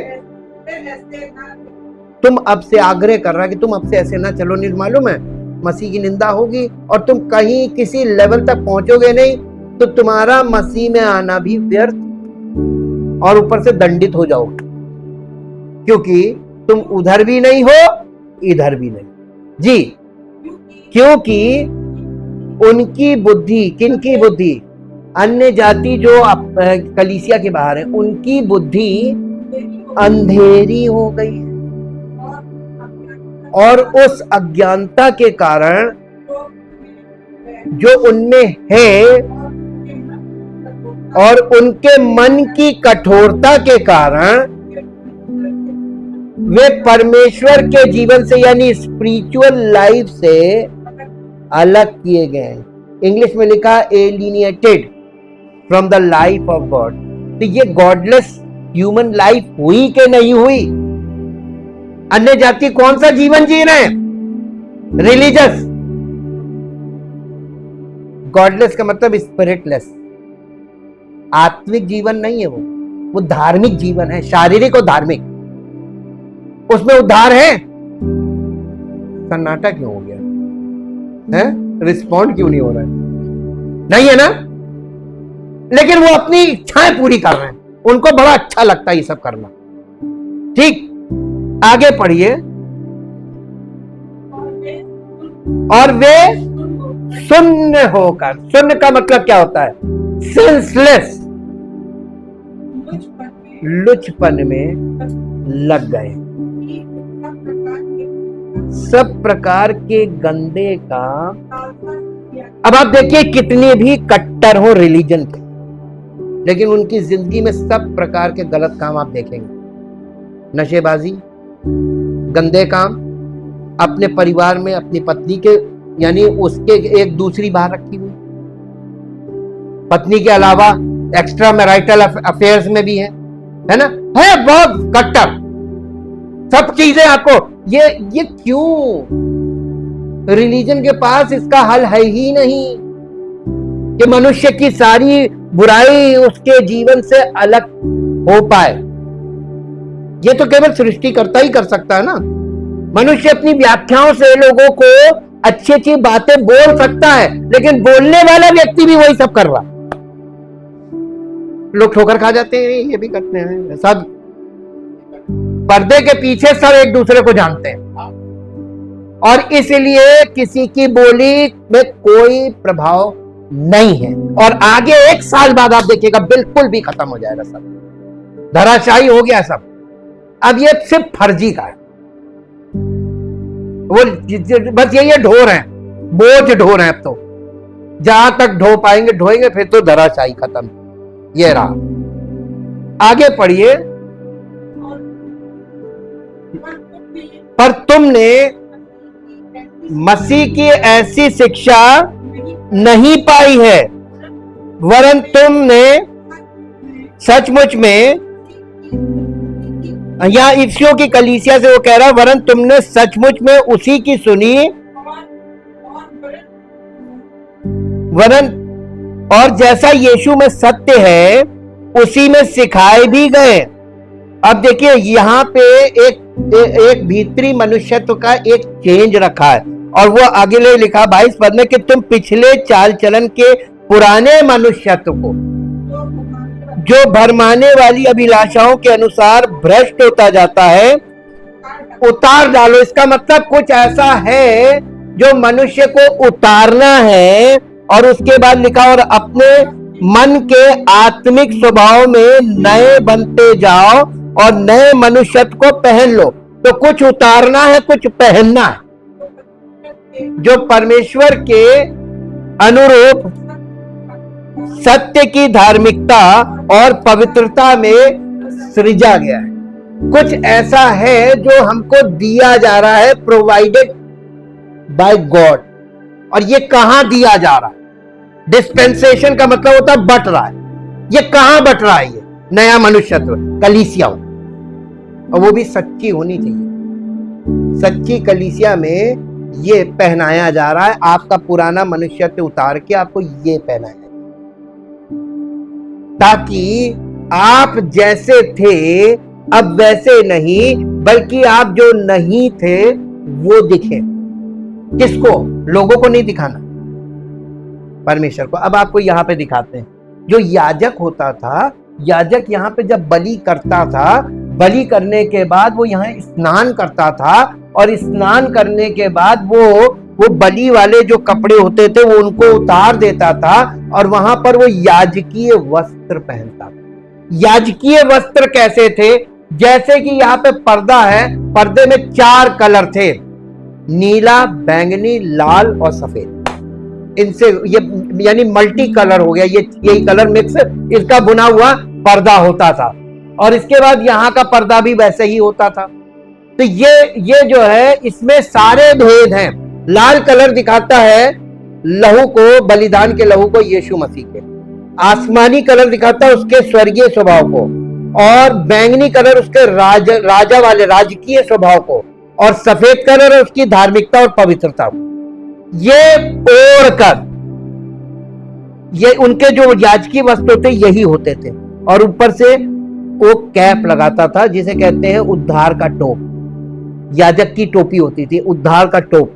तुम अब से आग्रह कर रहा है कि तुम अब से ऐसे ना चलो। नहीं मालूम है मसीह की निंदा होगी और तुम कहीं किसी लेवल तक पहुंचोगे नहीं, तो तुम्हारा मसीह में आना भी व्यर्थ और ऊपर से दंडित हो जाओगे, क्योंकि तुम उधर भी नहीं हो इधर भी नहीं जी। क्योंकि उनकी बुद्धि, किनकी बुद्धि? अन्य जाति जो कलीसिया के बाहर है, उनकी बुद्धि अंधेरी हो गई है और उस अज्ञानता के कारण जो उनमें है और उनके मन की कठोरता के कारण वे परमेश्वर के जीवन से यानी स्पिरिचुअल लाइफ से अलग किए गए। इंग्लिश में लिखा alienated from the life of God. तो ये गॉडलेस ह्यूमन लाइफ हुई कि नहीं हुई? अन्य जाति कौन सा जीवन जी रहे हैं? रिलीजियस। गॉडलेस का मतलब स्पिरिटलेस। आत्मिक जीवन नहीं है वो धार्मिक जीवन है, शारीरिक और धार्मिक। उसमें उद्धार है। सन्नाटा क्यों हो गया है? रिस्पॉन्ड क्यों नहीं हो रहा है? नहीं है ना? लेकिन वो अपनी इच्छाएं पूरी कर रहे हैं, उनको बड़ा अच्छा लगता है ये सब करना। ठीक, आगे पढ़िए। और वे शून्य होकर, शून्य का मतलब क्या होता है? सेंसलेस, लुचपन में लग गए, सब प्रकार के गंदे काम। अब आप देखिए कितने भी कट्टर हो रिलीजन के, लेकिन उनकी जिंदगी में सब प्रकार के गलत काम आप देखेंगे। नशेबाजी, गंदे काम, अपने परिवार में अपनी पत्नी के यानी उसके एक दूसरी बात रखी हुई, पत्नी के अलावा एक्स्ट्रा मैरिटल अफेयर्स में भी है ना? है बहुत कट्टर सब चीजें आपको। ये क्यों? रिलीजन के पास इसका हल है ही नहीं कि मनुष्य की सारी बुराई उसके जीवन से अलग हो पाए। ये तो केवल सृष्टिकर्ता ही कर सकता है ना। मनुष्य अपनी व्याख्याओं से लोगों को अच्छी अच्छी बातें बोल सकता है, लेकिन बोलने वाला व्यक्ति भी वही सब कर रहा। लोग ठोकर खा जाते हैं, ये भी करते हैं सब। पर्दे के पीछे सब एक दूसरे को जानते हैं और इसलिए किसी की बोली में कोई प्रभाव नहीं है। और आगे 1 साल बाद आप देखिएगा बिल्कुल भी खत्म हो जाएगा, सब धराशायी हो गया सब। अब ये सिर्फ फर्जी का है, वो बस ये ढो रहे हैं, बोझ ढो रहे हैं। अब तो जहां तक ढो पाएंगे ढोएंगे, फिर तो धराशायी खत्म। ये रहा, आगे पढ़िए। पर तुमने मसीह की ऐसी शिक्षा नहीं पाई है, वरन तुमने सचमुच में, या इफ्सियों की कलीसिया से वो कह रहा है, वरन तुमने सचमुच में उसी की सुनी, वरन और जैसा यीशु में सत्य है उसी में सिखाए भी गए। अब देखिए यहां पे एक भीतरी मनुष्यत्व का एक चेंज रखा है और वो आगे ले लिखा 22 पद में कि तुम पिछले चाल चलन के पुराने मनुष्यत्व को जो भरमाने वाली अभिलाषाओं के अनुसार भ्रष्ट होता जाता है, उतार डालो। इसका मतलब कुछ ऐसा है जो मनुष्य को उतारना है, और उसके बाद लिखा और अपने मन के आत्मिक स्वभाव में नए बनते जाओ और नए मनुष्यत्व को पहन लो। तो कुछ उतारना है, कुछ पहनना है, जो परमेश्वर के अनुरूप सत्य की धार्मिकता और पवित्रता में सृजा गया है। कुछ ऐसा है जो हमको दिया जा रहा है, प्रोवाइडेड बाय गॉड। और ये कहां दिया जा रहा है? डिस्पेंसेशन का मतलब होता है बट रहा है। ये कहां बट रहा है? ये नया मनुष्यत्व कलीसिया, और वो भी सच्ची होनी चाहिए। सच्ची कलीसिया में ये पहनाया जा रहा है। आपका पुराना मनुष्यत्व उतार के आपको ये पहनाया है, ताकि आप जैसे थे अब वैसे नहीं, बल्कि आप जो नहीं थे वो दिखे। किसको? लोगों को नहीं दिखाना, परमेश्वर को। अब आपको यहां पे दिखाते हैं। जो याजक होता था, याजक यहां पे जब बलि करता था, बलि करने के बाद वो यहां स्नान करता था, और स्नान करने के बाद वो बलि वाले जो कपड़े होते थे वो उनको उतार देता था, और वहां पर वो याजकीय वस्त्र पहनता था। याजकीय वस्त्र कैसे थे? जैसे कि यहाँ पे पर्दा है, पर्दे में 4 कलर थे, नीला, बैंगनी, लाल और सफेद। इनसे ये यानी मल्टी कलर हो गया, यही कलर मिक्स इसका बुना हुआ पर्दा होता था। और इसके बाद यहाँ का पर्दा भी वैसे ही होता था। तो ये जो है, इसमें सारे भेद हैं। लाल कलर दिखाता है लहू को, बलिदान के लहू को, यीशु मसीह के। आसमानी कलर दिखाता है उसके स्वर्गीय स्वभाव को, और बैंगनी कलर उसके राजा वाले राजकीय स्वभाव को, और सफेद कलर है उसकी धार्मिकता और पवित्रता को। ये ओढ़कर, ये उनके जो याजकीय वस्त्र होते यही होते थे, और ऊपर से वो कैप लगाता था जिसे कहते हैं उद्धार का टोप। याजक की टोपी होती थी, उद्धार का टोप,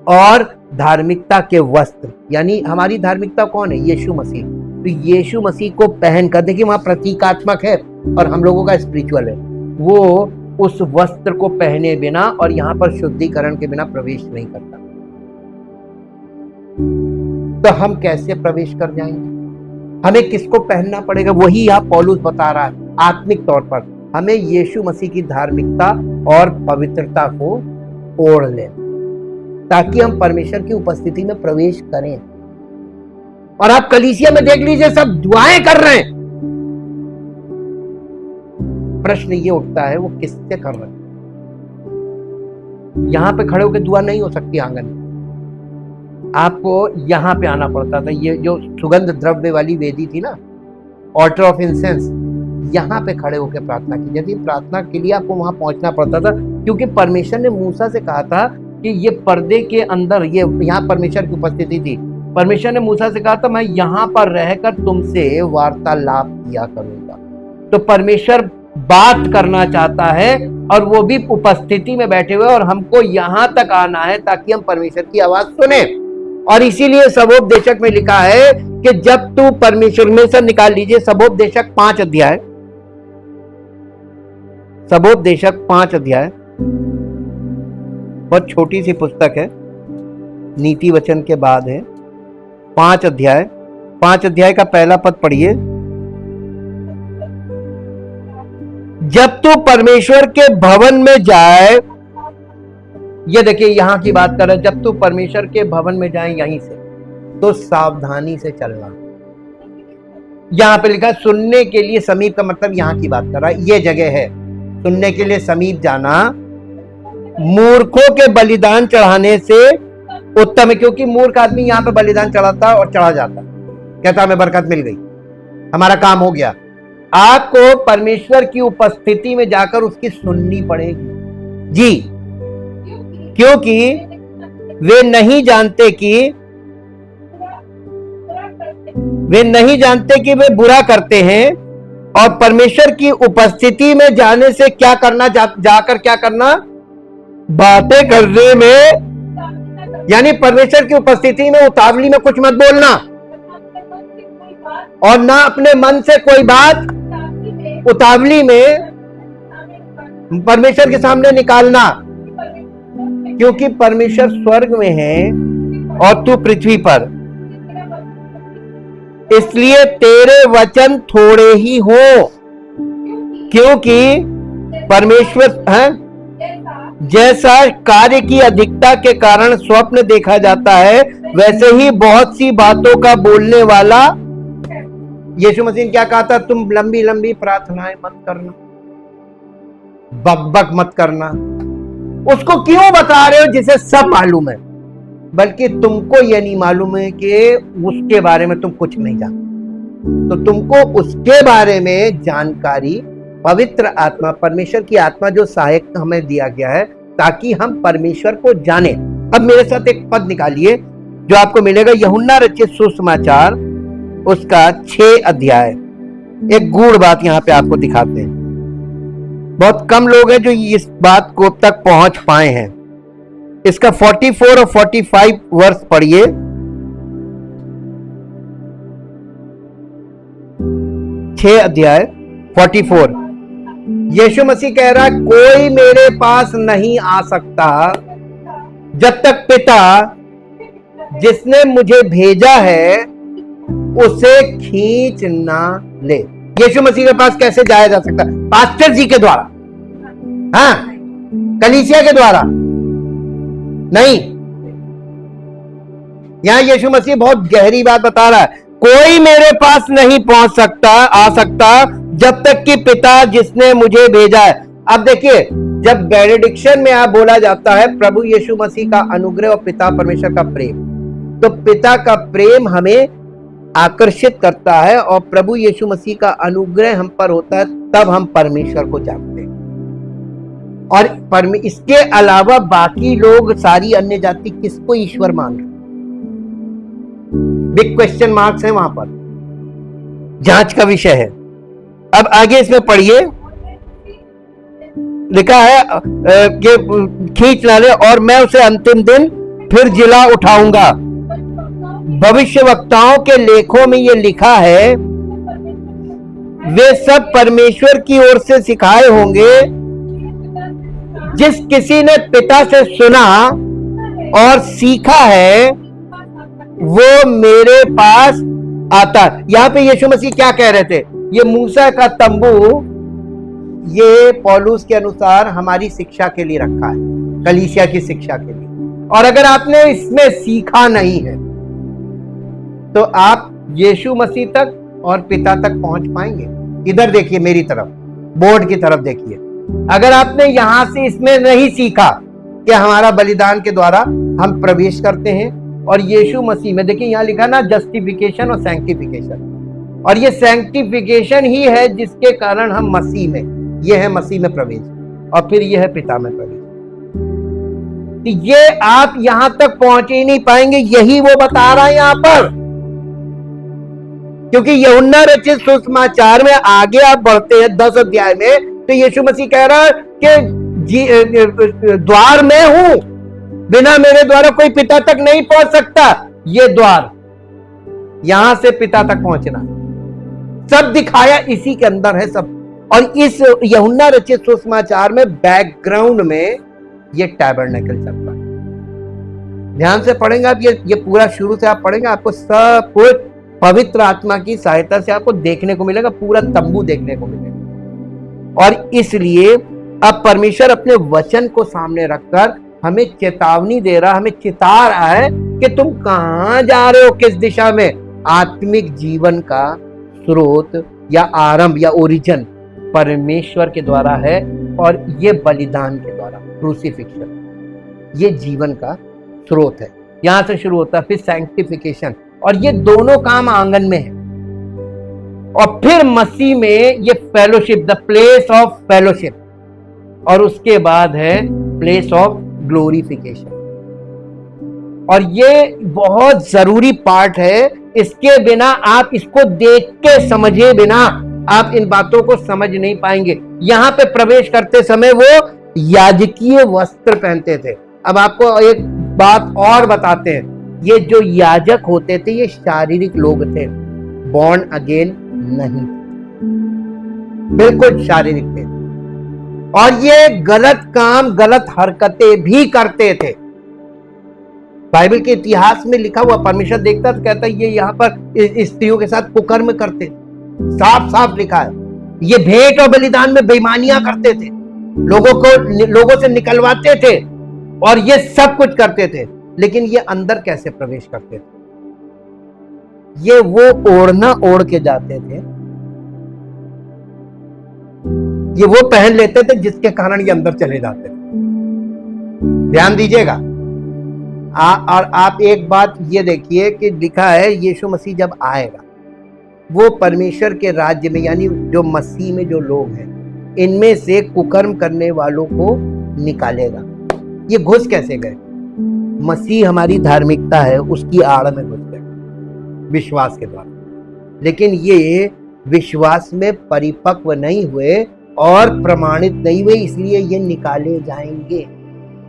और धार्मिकता के वस्त्र। यानी हमारी धार्मिकता कौन है? यीशु मसीह। तो यीशु मसीह को पहन कर, देखिए वहां प्रतीकात्मक है और हम लोगों का स्पिरिचुअल है। वो उस वस्त्र को पहने बिना और यहां पर शुद्धिकरण के बिना प्रवेश नहीं करता। तो हम कैसे प्रवेश कर जाएंगे? हमें किसको पहनना पड़ेगा? वही यहाँ पौलुस बता रहा है। आत्मिक तौर पर हमें यीशु मसीह की धार्मिकता और पवित्रता को ओढ़ लें, ताकि हम परमेश्वर की उपस्थिति में प्रवेश करें। और आप कलीसिया में देख लीजिए, सब दुआएं कर रहे हैं। प्रश्न ये उठता है, वो किससे कर रहे हैं? यहां पे खड़े होकर दुआ नहीं हो सकती आंगन में, आपको यहां पे आना पड़ता था। ये जो सुगंध द्रव्य वाली वेदी थी ना, ऑल्टर ऑफ इंसेंस, यहां पे खड़े होकर प्रार्थना की जाती। प्रार्थना के लिए आपको वहां पहुंचना पड़ता था, क्योंकि परमेश्वर ने मूसा से कहा था कि ये पर्दे के अंदर, ये यहाँ परमेश्वर की उपस्थिति थी। परमेश्वर ने मूसा से कहा था, मैं यहां पर रहकर तुमसे वार्तालाप किया करूंगा। तो परमेश्वर बात करना चाहता है, और वो भी उपस्थिति में बैठे हुए, और हमको यहां तक आना है ताकि हम परमेश्वर की आवाज सुने। और इसीलिए सबोपदेशक में लिखा है कि जब तू परमेश्वर में से निकाल लीजिए, सबोपदेशक 5 अध्याय, सबोपदेशक 5 अध्याय, बहुत छोटी सी पुस्तक है, नीति वचन के बाद है। 5 अध्याय का पहला पद पढ़िए। जब तू परमेश्वर के भवन में जाए, ये देखिए यहां की बात कर रहे हैं, जब तू परमेश्वर के भवन में जाए यहीं से, तो सावधानी से चलना। यहां पे लिखा सुनने के लिए समीप, का मतलब यहां की बात कर रहा है, ये जगह है सुनने के लिए समीप जाना मूर्खों के बलिदान चढ़ाने से उत्तम है। क्योंकि मूर्ख आदमी यहां पे बलिदान चढ़ाता और चढ़ा जाता, कहता हमें बरकत मिल गई, हमारा काम हो गया। आपको परमेश्वर की उपस्थिति में जाकर उसकी सुननी पड़ेगी जी, क्योंकि वे नहीं जानते कि वे बुरा करते हैं, और परमेश्वर की उपस्थिति में जाने से क्या करना, जाकर क्या करना, बातें करने में, यानी परमेश्वर की उपस्थिति में उतावली में कुछ मत बोलना। और ना अपने मन से कोई बात उतावली में परमेश्वर के सामने निकालना, क्योंकि परमेश्वर स्वर्ग में है और तू पृथ्वी पर, इसलिए तेरे वचन थोड़े ही हो। क्योंकि परमेश्वर है, जैसा कार्य की अधिकता के कारण स्वप्न देखा जाता है, वैसे ही बहुत सी बातों का बोलने वाला। यीशु मसीह ने क्या कहा था? तुम लंबी लंबी प्रार्थनाएं मत करना, बकबक मत करना। उसको क्यों बता रहे हो जिसे सब मालूम है? बल्कि तुमको यह नहीं मालूम है कि उसके बारे में तुम कुछ नहीं जानते, तो तुमको उसके बारे में जानकारी पवित्र आत्मा, परमेश्वर की आत्मा जो सहायक हमें दिया गया है, ताकि हम परमेश्वर को जाने। अब मेरे साथ एक पद निकालिए जो आपको मिलेगा यूहन्ना रचित सुसमाचार, उसका 6 अध्याय। एक गूढ़ बात यहां पे आपको दिखाते हैं। बहुत कम लोग हैं जो इस बात को तक पहुंच पाए हैं। इसका 44 और 45 वर्ष पढ़िए। छह अध्याय 44। यीशु मसीह कह रहा है, कोई मेरे पास नहीं आ सकता जब तक पिता जिसने मुझे भेजा है उसे खींच ना ले। यीशु मसीह के पास कैसे जाया जा सकता? पास्टर जी के द्वारा, हाँ, कलीसिया के द्वारा नहीं। यहां यीशु मसीह बहुत गहरी बात बता रहा है, कोई मेरे पास नहीं पहुंच सकता, आ सकता जब तक कि पिता जिसने मुझे भेजा है। अब देखिए, जब बेनेडिक्शन में आप बोला जाता है प्रभु यीशु मसीह का अनुग्रह और पिता परमेश्वर का प्रेम, तो पिता का प्रेम हमें आकर्षित करता है और प्रभु यीशु मसीह का अनुग्रह हम पर होता है, तब हम परमेश्वर को जानते हैं। और इसके अलावा बाकी लोग, सारी अन्य जाति किसको ईश्वर मान रहे? बिग क्वेश्चन मार्क्स है वहां पर, जांच का विषय है। अब आगे इसमें पढ़िए, लिखा है कि खींच ना ले और मैं उसे अंतिम दिन फिर जिला उठाऊंगा। भविष्यवक्ताओं के लेखों में यह लिखा है, वे सब परमेश्वर की ओर से सिखाए होंगे। जिस किसी ने पिता से सुना और सीखा है वो मेरे पास आता। यहां पे यीशु मसीह क्या कह रहे थे? ये मूसा का तंबू, ये पौलुस के अनुसार हमारी शिक्षा के लिए रखा है, कलीसिया की शिक्षा के लिए। और अगर आपने इसमें सीखा नहीं है तो आप यीशु मसीह तक और पिता तक पहुंच पाएंगे? इधर देखिए, मेरी तरफ, बोर्ड की तरफ देखिए। अगर आपने यहां से इसमें नहीं सीखा कि हमारा बलिदान के द्वारा हम प्रवेश करते हैं, और यीशु मसीह में देखिए यहां लिखा ना, जस्टिफिकेशन और सैंक्टिफिकेशन, और ये सैंक्टिफिकेशन ही है जिसके कारण हम मसीह में, ये है मसीह में प्रवेश, और फिर ये है पिता में प्रवेश। तो ये आप यहां तक पहुंच ही नहीं पाएंगे, यही वो बता रहा है यहां पर। क्योंकि यूहन्ना रचित सुसमाचार में आगे आप बढ़ते हैं 10 अध्याय में, तो यीशु मसीह कह रहा है कि द्वार मैं हूं, बिना मेरे द्वारा कोई पिता तक नहीं पहुंच सकता। ये द्वार, यहां से पिता तक पहुंचना, सब दिखाया इसी के अंदर है सब। और इस यूहन्ना रचित सुसमाचार में बैकग्राउंड में ये टैबरनेकल चलता है। ध्यान से पढ़ेंगे आप, ये पूरा शुरू से आप पढ़ेंगे, आपको सब कुछ पवित्र आत्मा की सहायता से आपको देखने को मिलेगा, पूरा तंबू देखने को मिलेगा। और इसलिए अब परमेश्वर अपने वचन को सामने रखकर हमें चेतावनी दे रहा, हमें चिता रहा है कि तुम कहां जा रहे हो, किस दिशा में। आत्मिक जीवन का स्रोत या आरंभ या ओरिजिन परमेश्वर के द्वारा है, और ये बलिदान के द्वारा, क्रूसिफिक्शन, ये जीवन का स्रोत है। यहां से शुरू होता है, फिर सैंक्टिफिकेशन, और ये दोनों काम आंगन में है। और फिर मसीह में ये fellowship, the place of fellowship, और उसके बाद है प्लेस ऑफ ग्लोरिफिकेशन। और ये बहुत जरूरी पार्ट है, इसके बिना आप इसको देख के समझे बिना आप इन बातों को समझ नहीं पाएंगे। यहां पे प्रवेश करते समय वो याजकीय वस्त्र पहनते थे। अब आपको एक बात और बताते हैं, ये जो याजक होते थे ये शारीरिक लोग थे, बॉर्न अगेन नहीं, बिल्कुल शारीरिक थे। और ये गलत काम, गलत हरकतें भी करते थे। बाइबल के इतिहास में लिखा हुआ, परमेश्वर देखता तो कहता ये यहाँ पर स्त्रियों के साथ कुकर्म करते, साफ साफ लिखा है। ये भेंट और बलिदान में बेईमानियां करते थे, लोगों से निकलवाते थे और ये सब कुछ करते थे। लेकिन ये अंदर कैसे प्रवेश करते थे? ये वो ओढ़ना ओढ़ के जाते थे, ये वो पहन लेते थे जिसके कारण ये अंदर चले जाते थे। ध्यान दीजिएगा। और आप एक बात ये देखिए कि लिखा है यीशु मसीह जब आएगा वो परमेश्वर के राज्य में, यानी जो मसीह में जो लोग हैं, इनमें से कुकर्म करने वालों को निकालेगा। ये घुस कैसे गए? मसीह हमारी धार्मिकता है, उसकी आड़ में घुस गए विश्वास के द्वारा। लेकिन ये विश्वास में परिपक्व नहीं हुए और प्रमाणित नहीं हुए, इसलिए ये निकाले जाएंगे।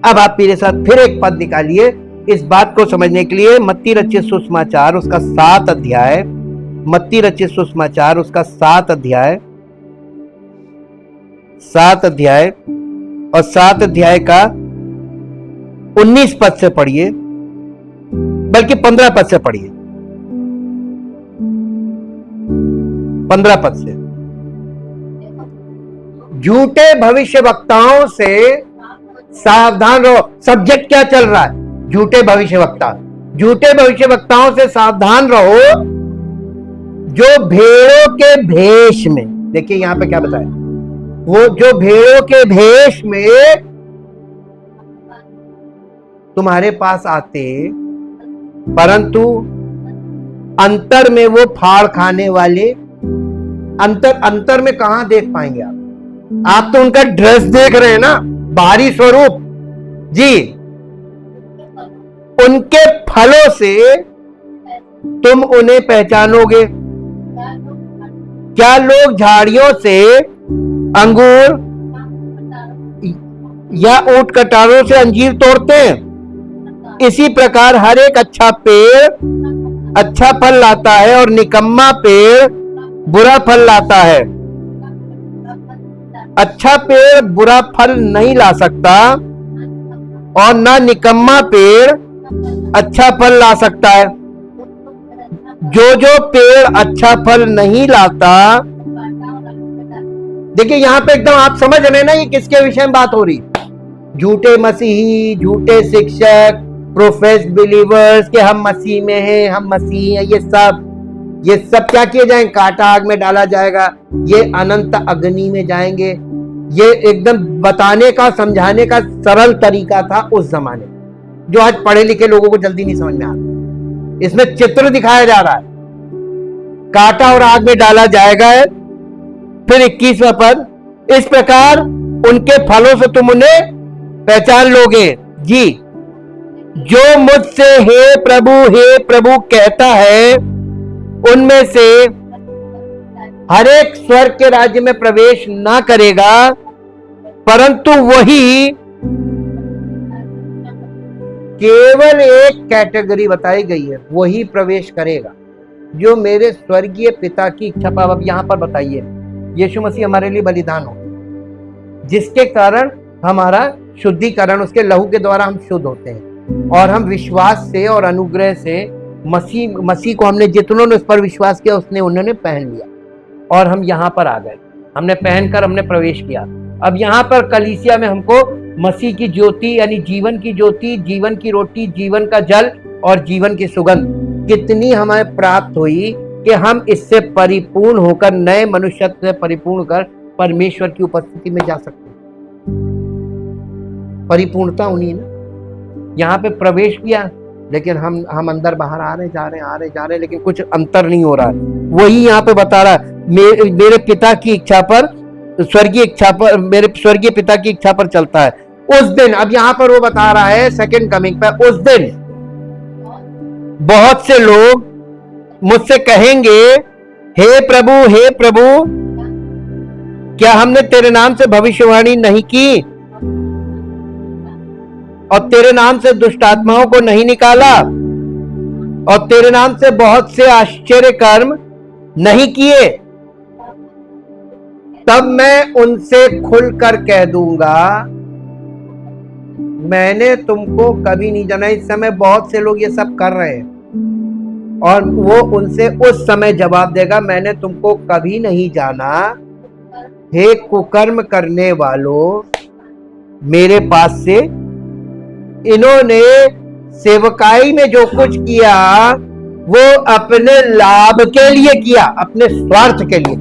अब आप मेरे साथ फिर एक पद निकालिए इस बात को समझने के लिए। मत्ती रचित सुसमाचार उसका 7 अध्याय, मत्ती रचित सुसमाचार उसका 7 अध्याय, 7 अध्याय और 7 अध्याय का 19 पद से पढ़िए, बल्कि 15 पद से पढ़िए, 15 पद से। झूठे भविष्यवक्ताओं से सावधान रहो। सब्जेक्ट क्या चल रहा है? झूठे भविष्यवक्ता। झूठे भविष्यवक्ताओं से सावधान रहो जो भेड़ों के भेष में, देखिए यहां पे क्या बताया, वो जो भेड़ों के भेष में तुम्हारे पास आते, परंतु अंतर में वो फाड़ खाने वाले। अंतर में कहां देख पाएंगे आप तो उनका ड्रेस देख रहे हैं ना, बाहरी स्वरूप जी। उनके फलों से तुम उन्हें पहचानोगे। क्या लोग झाड़ियों से अंगूर या ऊंट कटारों से अंजीर तोड़ते हैं? इसी प्रकार हर एक अच्छा पेड़ अच्छा फल लाता है और निकम्मा पेड़ बुरा फल लाता है। अच्छा पेड़ बुरा फल नहीं ला सकता और ना निकम्मा पेड़ अच्छा फल ला सकता है। जो पेड़ अच्छा फल नहीं लाता, देखिए यहां पे एकदम आप समझ रहे हैं ना ये किसके विषय में बात हो रही? झूठे मसीही, झूठे शिक्षक, प्रोफेस बिलीवर्स के हम मसीह में हैं, हम मसीह हैं। ये सब क्या किए जाएंगे? काटा आग में डाला जाएगा, ये अनंत अग्नि में जाएंगे। ये एकदम बताने का, समझाने का सरल तरीका था उस जमाने में, जो आज पढ़े लिखे लोगों को जल्दी नहीं समझ में आता। इसमें चित्र दिखाया जा रहा है, काटा और आग में डाला जाएगा। फिर 21वां पद, इस प्रकार उनके फलों से तुम उन्हें पहचान लोगे। जी, जो मुझसे हे प्रभु कहता है, उनमें से हर एक स्वर्ग के राज्य में प्रवेश ना करेगा, परंतु वही, केवल एक कैटेगरी बताई गई है, वही प्रवेश करेगा जो मेरे स्वर्गीय पिता की इच्छा पर। अब यहां पर बताइए, यीशु मसीह हमारे लिए बलिदान हो, जिसके कारण हमारा शुद्धिकरण, उसके लहू के द्वारा हम शुद्ध होते हैं और हम विश्वास से और अनुग्रह से मसीह को हमने, जितनों ने उस पर विश्वास किया उन्होंने पहन लिया और हम यहां पर आ गए। हमने पहनकर हमने प्रवेश किया। अब यहां पर कलीसिया में हमको मसीह की ज्योति, यानी जीवन की ज्योति, जीवन की रोटी, जीवन का जल और जीवन की सुगंध कितनी हमें प्राप्त हुई कि हम इससे परिपूर्ण होकर, नए मनुष्यत्व से परिपूर्ण कर परमेश्वर की उपस्थिति में जा सकते हैं। परिपूर्णता उन्हीं ने यहाँ पे प्रवेश किया, लेकिन हम अंदर बाहर आ रहे जा रहे, लेकिन कुछ अंतर नहीं हो रहा है। वही यहाँ पे बता रहा है, मेरे पिता की इच्छा पर, स्वर्गीय इच्छा पर, मेरे स्वर्गीय पिता की इच्छा पर चलता है। उस दिन, अब यहाँ पर वो बता रहा है सेकंड कमिंग पर, उस दिन बहुत से लोग मुझसे कहेंगे, हे प्रभु, क्या हमने तेरे नाम से भविष्यवाणी नहीं की और तेरे नाम से दुष्ट आत्माओं को नहीं निकाला और तेरे नाम से बहुत से आश्चर्य कर्म नहीं किए, तब मैं उनसे खुलकर कह दूंगा मैंने तुमको कभी नहीं जाना। इस समय बहुत से लोग ये सब कर रहे हैं, और वो उनसे उस समय जवाब देगा मैंने तुमको कभी नहीं जाना। हे कुकर्म करने वालों, मेरे पास से इन्होंने सेवकाई में जो कुछ किया वो अपने लाभ के लिए किया, अपने स्वार्थ के लिए,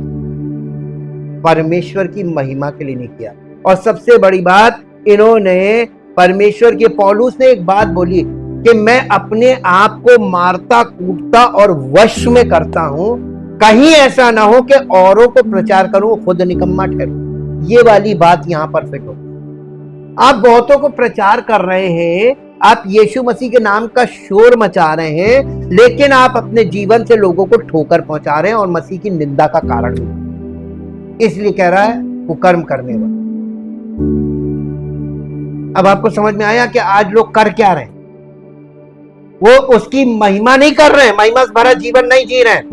परमेश्वर की महिमा के लिए नहीं किया। और सबसे बड़ी बात, इन्होंने परमेश्वर के, पौलुस ने एक बात बोली कि मैं अपने आप को मारता कूटता और वश में करता हूं, कहीं ऐसा ना हो कि औरों को प्रचार करूं खुद निकम्मा ठहरूं। ये वाली बात यहां पर फिट हो। आप बहुतों को प्रचार कर रहे हैं, आप यीशु मसीह के नाम का शोर मचा रहे हैं, लेकिन आप अपने जीवन से लोगों को ठोकर पहुंचा रहे हैं और मसीह की निंदा का कारण भी। इसलिए कह रहा है कुकर्म करने वाला। अब आपको समझ में आया कि आज लोग कर क्या रहे हैं? वो उसकी महिमा नहीं कर रहे हैं, महिमा से भरा जीवन नहीं जी रहे हैं,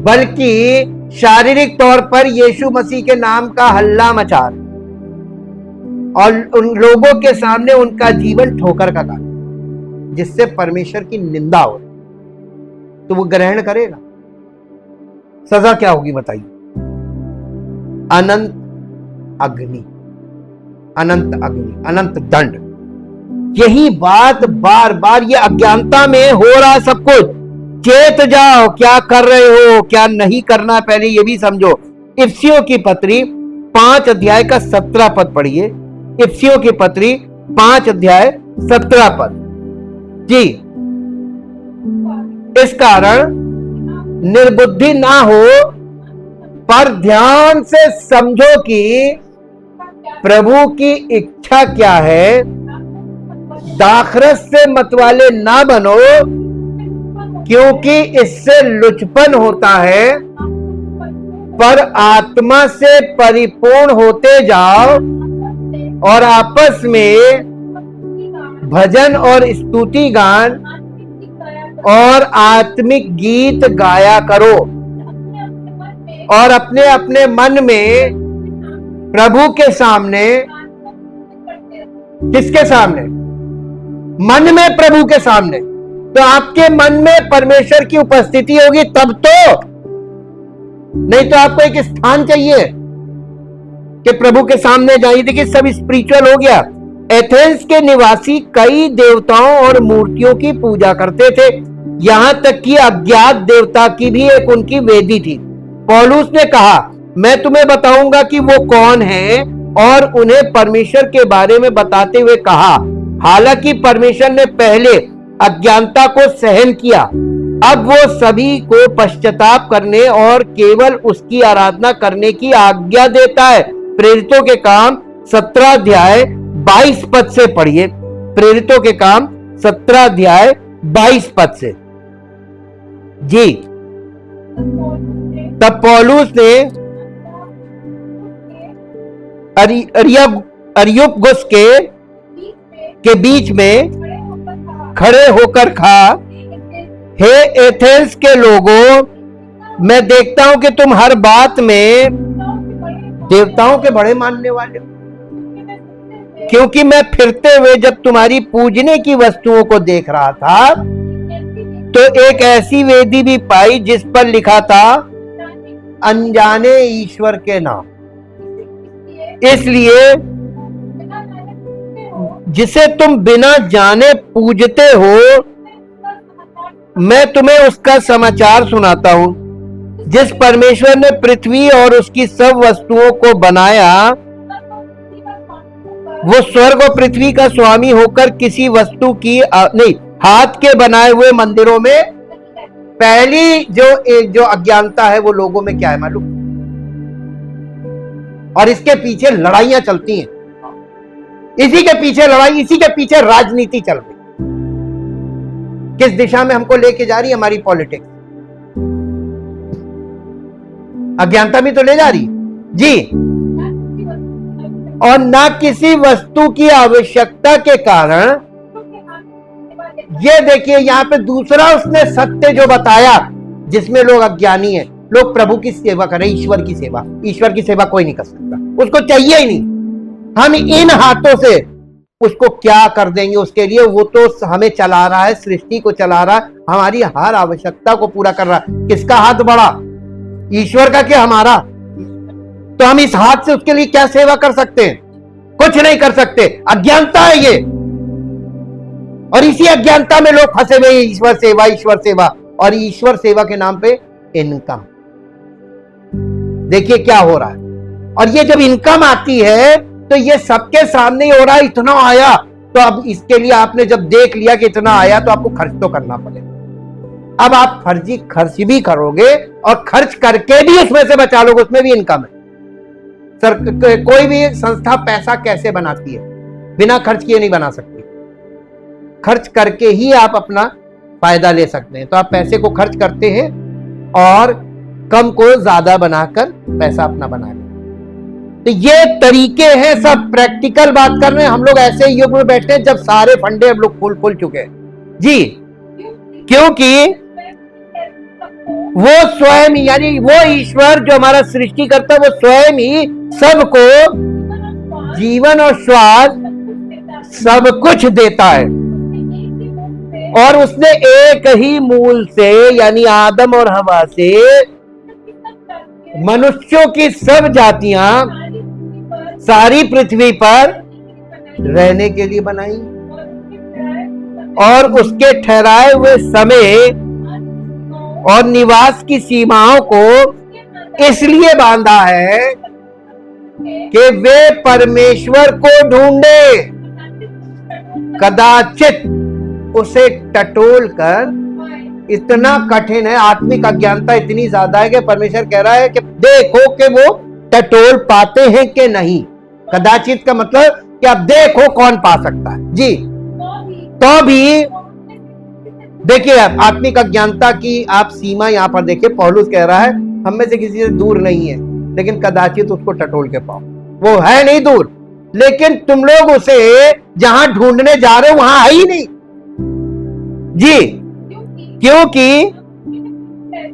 बल्कि शारीरिक तौर पर यीशु मसीह के नाम का हल्ला मचा रहे और उन लोगों के सामने उनका जीवन ठोकर का कारण, जिससे परमेश्वर की निंदा हो, तो वो ग्रहण करेगा। सजा क्या होगी बताइए? अनंत अग्नि, अनंत अग्नि, अनंत दंड। यही बात बार बार, ये अज्ञानता में हो रहा है सब कुछ। चेत जाओ, क्या कर रहे हो, क्या नहीं करना, पहले ये भी समझो। इफिसियों की पत्री 5 अध्याय का 17 पद पढ़िए। इफिसियों की पत्री 5 अध्याय 17 पद। जी, इस कारण निर्बुद्धि ना हो, पर ध्यान से समझो कि प्रभु की इच्छा क्या है। दाखरस से मतवाले ना बनो, क्योंकि इससे लुचपन होता है, पर आत्मा से परिपूर्ण होते जाओ और आपस में भजन और स्तुति गान और आत्मिक गीत गाया करो, और अपने अपने मन में प्रभु के सामने, किसके सामने? मन में प्रभु के सामने। तो आपके मन में परमेश्वर की उपस्थिति होगी तब तो, नहीं तो आपको एक स्थान चाहिए कि प्रभु के सामने जाइए। देखिए सब स्पिरिचुअल हो गया। एथेंस के निवासी कई देवताओं और मूर्तियों की पूजा करते थे, यहां तक कि अज्ञात देवता की भी एक उनकी वेदी थी। पौलुस ने कहा मैं तुम्हें बताऊंगा कि वो कौन है, और उन्हें परमेश्वर के बारे में बताते हुए कहा हालांकि परमेश्वर ने पहले अज्ञानता को सहन किया, अब वो सभी को पश्चाताप करने और केवल उसकी आराधना करने की आज्ञा देता है। प्रेरितों के काम 17 अध्याय 22 पद से पढ़िए। प्रेरितों के काम 17 अध्याय 22 पद से। जी, तब पौलुस ने अरियुपगुस के बीच में खड़े होकर कहा, हे एथेंस के लोगों, मैं देखता हूं कि तुम हर बात में देवताओं के बड़े मानने वाले हो, क्योंकि मैं फिरते हुए जब तुम्हारी पूजने की वस्तुओं को देख रहा था तो एक ऐसी वेदी भी पाई जिस पर लिखा था अनजाने ईश्वर के नाम। इसलिए जिसे तुम बिना जाने पूजते हो, मैं तुम्हें उसका समाचार सुनाता हूं। जिस परमेश्वर ने पृथ्वी और उसकी सब वस्तुओं को बनाया, वो स्वर्ग और पृथ्वी का स्वामी होकर किसी वस्तु की नहीं, हाथ के बनाए हुए मंदिरों में पहली जो अज्ञानता है वो लोगों में क्या है मालूम? और इसके पीछे लड़ाइयां चलती हैं, इसी के पीछे लड़ाई, इसी के पीछे राजनीति चल रही। किस दिशा में हमको लेके जा रही है हमारी पॉलिटिक्स? अज्ञानता भी तो ले जा रही जी। और ना किसी वस्तु की आवश्यकता के कारण, ये देखिए यहां पे दूसरा उसने सत्य जो बताया जिसमें लोग अज्ञानी हैं, लोग प्रभु की सेवा करें, ईश्वर की सेवा। ईश्वर की सेवा कोई नहीं कर सकता, उसको चाहिए ही नहीं। हम इन हाथों से उसको क्या कर देंगे उसके लिए? वो तो हमें चला रहा है, सृष्टि को चला रहा है, हमारी हर आवश्यकता को पूरा कर रहा है। किसका हाथ बड़ा, ईश्वर का कि हमारा? तो हम इस हाथ से उसके लिए क्या सेवा कर सकते हैं? कुछ नहीं कर सकते। अज्ञानता है ये, और इसी अज्ञानता में लोग फंसे हुए हैं। ईश्वर सेवा, ईश्वर सेवा, और ईश्वर सेवा के नाम पे इनकम। देखिए क्या हो रहा है। और ये जब इनकम आती है तो ये सबके सामने ही हो रहा है। इतना आया तो अब इसके लिए आपने जब देख लिया कि इतना आया तो आपको खर्च तो करना पड़ेगा। अब आप फर्जी खर्च भी करोगे और खर्च करके भी उसमें से बचा लोगे, उसमें भी इनकम है। सर, कोई भी संस्था पैसा कैसे बनाती है? बिना खर्च किए नहीं बना सकती। खर्च करके ही आप अपना फायदा ले सकते हैं। तो आप पैसे को खर्च करते हैं और कम को ज्यादा बनाकर पैसा अपना बना लें। तो ये तरीके हैं, सब प्रैक्टिकल बात कर रहे हैं हम लोग। ऐसे युग में बैठे हैं जब सारे फंडे हम लोग खुल चुके हैं जी, क्योंकि वो स्वयं, यानी वो ईश्वर जो हमारा सृष्टि करता है, वो स्वयं ही सबको जीवन और श्वास सब कुछ देता है। और उसने एक ही मूल से, यानी आदम और हवा से, मनुष्यों की सब जातियां सारी पृथ्वी पर रहने के लिए बनाई, और उसके ठहराए हुए समय और निवास की सीमाओं को इसलिए बांधा है कि वे परमेश्वर को ढूंढे, कदाचित उसे टटोल कर। इतना कठिन है, आत्मिक अज्ञानता इतनी ज्यादा है कि परमेश्वर कह रहा है कि देखो कि वो टटोल पाते हैं कि नहीं। कदाचित का मतलब कि अब देखो कौन पा सकता है जी। तो भी देखिए, आत्मिक अज्ञानता की आप सीमा यहां पर देखिए। पौलुस कह रहा है हम में से किसी से दूर नहीं है, लेकिन कदाचित उसको टटोल के पाओ। वो है नहीं दूर, लेकिन तुम लोग उसे जहां ढूंढने जा रहे हो वहां है ही नहीं जी, क्योंकि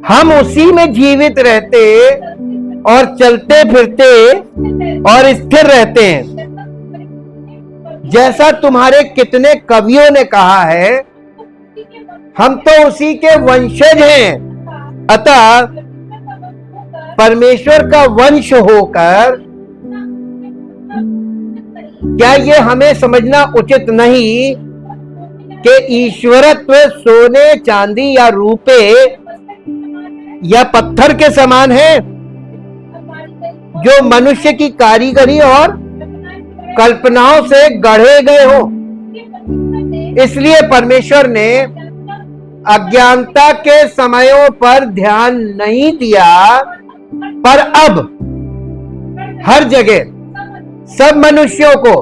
हम उसी में जीवित रहते और चलते फिरते और स्थिर रहते हैं। जैसा तुम्हारे कितने कवियों ने कहा है, हम तो उसी के वंशज हैं। अतः परमेश्वर का वंश होकर क्या ये हमें समझना उचित नहीं कि ईश्वरत्व सोने, चांदी या रूपे या पत्थर के समान है, जो मनुष्य की कारीगरी और कल्पनाओं से गढ़े गए हो? इसलिए परमेश्वर ने अज्ञानता के समयों पर ध्यान नहीं दिया, पर अब हर जगह सब मनुष्यों को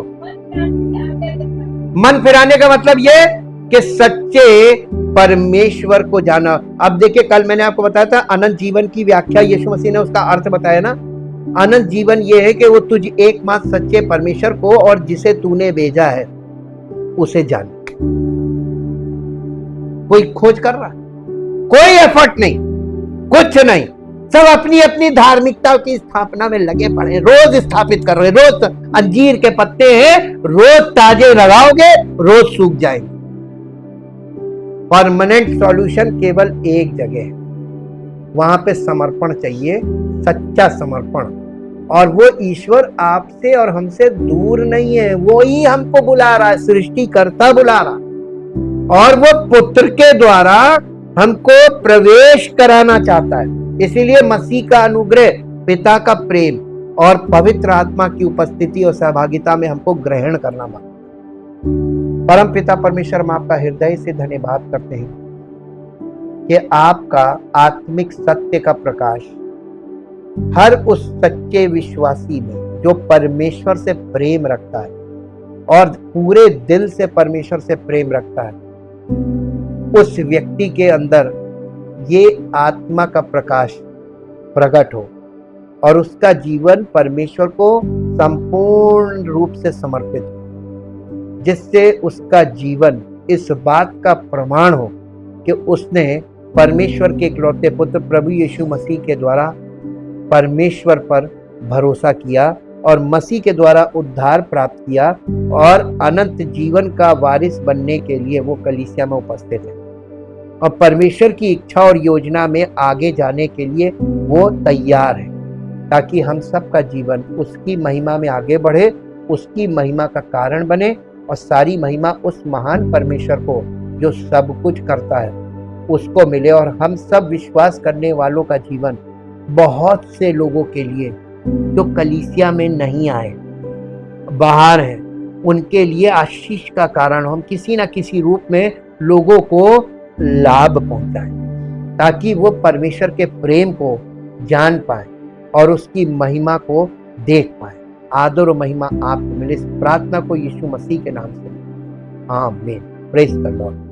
मन फिराने का मतलब यह कि सच्चे परमेश्वर को जाना। अब देखिए, कल मैंने आपको बताया था अनंत जीवन की व्याख्या, यीशु मसीह ने उसका अर्थ बताया ना। अनंत जीवन यह है कि वो तुझ एकमात्र सच्चे परमेश्वर को और जिसे तूने भेजा है उसे जान। कोई खोज कर रहा, कोई एफर्ट नहीं, कुछ नहीं, सब अपनी अपनी धार्मिकता की स्थापना में लगे पड़े, रोज स्थापित कर रहे। रोज अंजीर के पत्ते हैं, रोज ताजे लगाओगे रोज सूख जाएंगे। परमानेंट सॉल्यूशन केवल एक जगह है, वहां पे समर्पण चाहिए, सच्चा समर्पण। और वो ईश्वर आपसे और हमसे दूर नहीं है, वो ही हमको बुला रहा है, सृष्टिकर्ता बुला रहा, और वो पुत्र के द्वारा हमको प्रवेश कराना चाहता है। इसीलिए मसीह का अनुग्रह, पिता का प्रेम और पवित्र आत्मा की उपस्थिति और सहभागिता में हमको ग्रहण करना मांगता है। परम पिता परमेश्वर, हम आपका हृदय से धन्यवाद करते हैं कि आपका आत्मिक सत्य का प्रकाश हर उस सच्चे विश्वासी में जो परमेश्वर से प्रेम रखता है और पूरे दिल से परमेश्वर से प्रेम रखता है, उस व्यक्ति के अंदर ये आत्मा का प्रकाश प्रकट हो और उसका जीवन परमेश्वर को संपूर्ण रूप से समर्पित हो, जिससे उसका जीवन इस बात का प्रमाण हो कि उसने परमेश्वर के इकलौते पुत्र प्रभु यीशु मसीह के द्वारा परमेश्वर पर भरोसा किया और मसीह के द्वारा उद्धार प्राप्त किया और अनंत जीवन का वारिस बनने के लिए वो कलीसिया में उपस्थित है और परमेश्वर की इच्छा और योजना में आगे जाने के लिए वो तैयार है, ताकि हम सबका जीवन उसकी महिमा में आगे बढ़े, उसकी महिमा का कारण बने और सारी महिमा उस महान परमेश्वर को जो सब कुछ करता है उसको मिले। और हम सब विश्वास करने वालों का जीवन बहुत से लोगों के लिए जो कलीसिया में नहीं आए, बाहर हैं, उनके लिए आशीष का कारण हम किसी ना किसी रूप में लोगों को लाभ पहुंचाएं, ताकि वो परमेश्वर के प्रेम को जान पाए और उसकी महिमा को देख पाए। आदर और महिमा आपको मिले। इस प्रार्थना को यीशु मसीह के नाम से आमीन। Praise the Lord.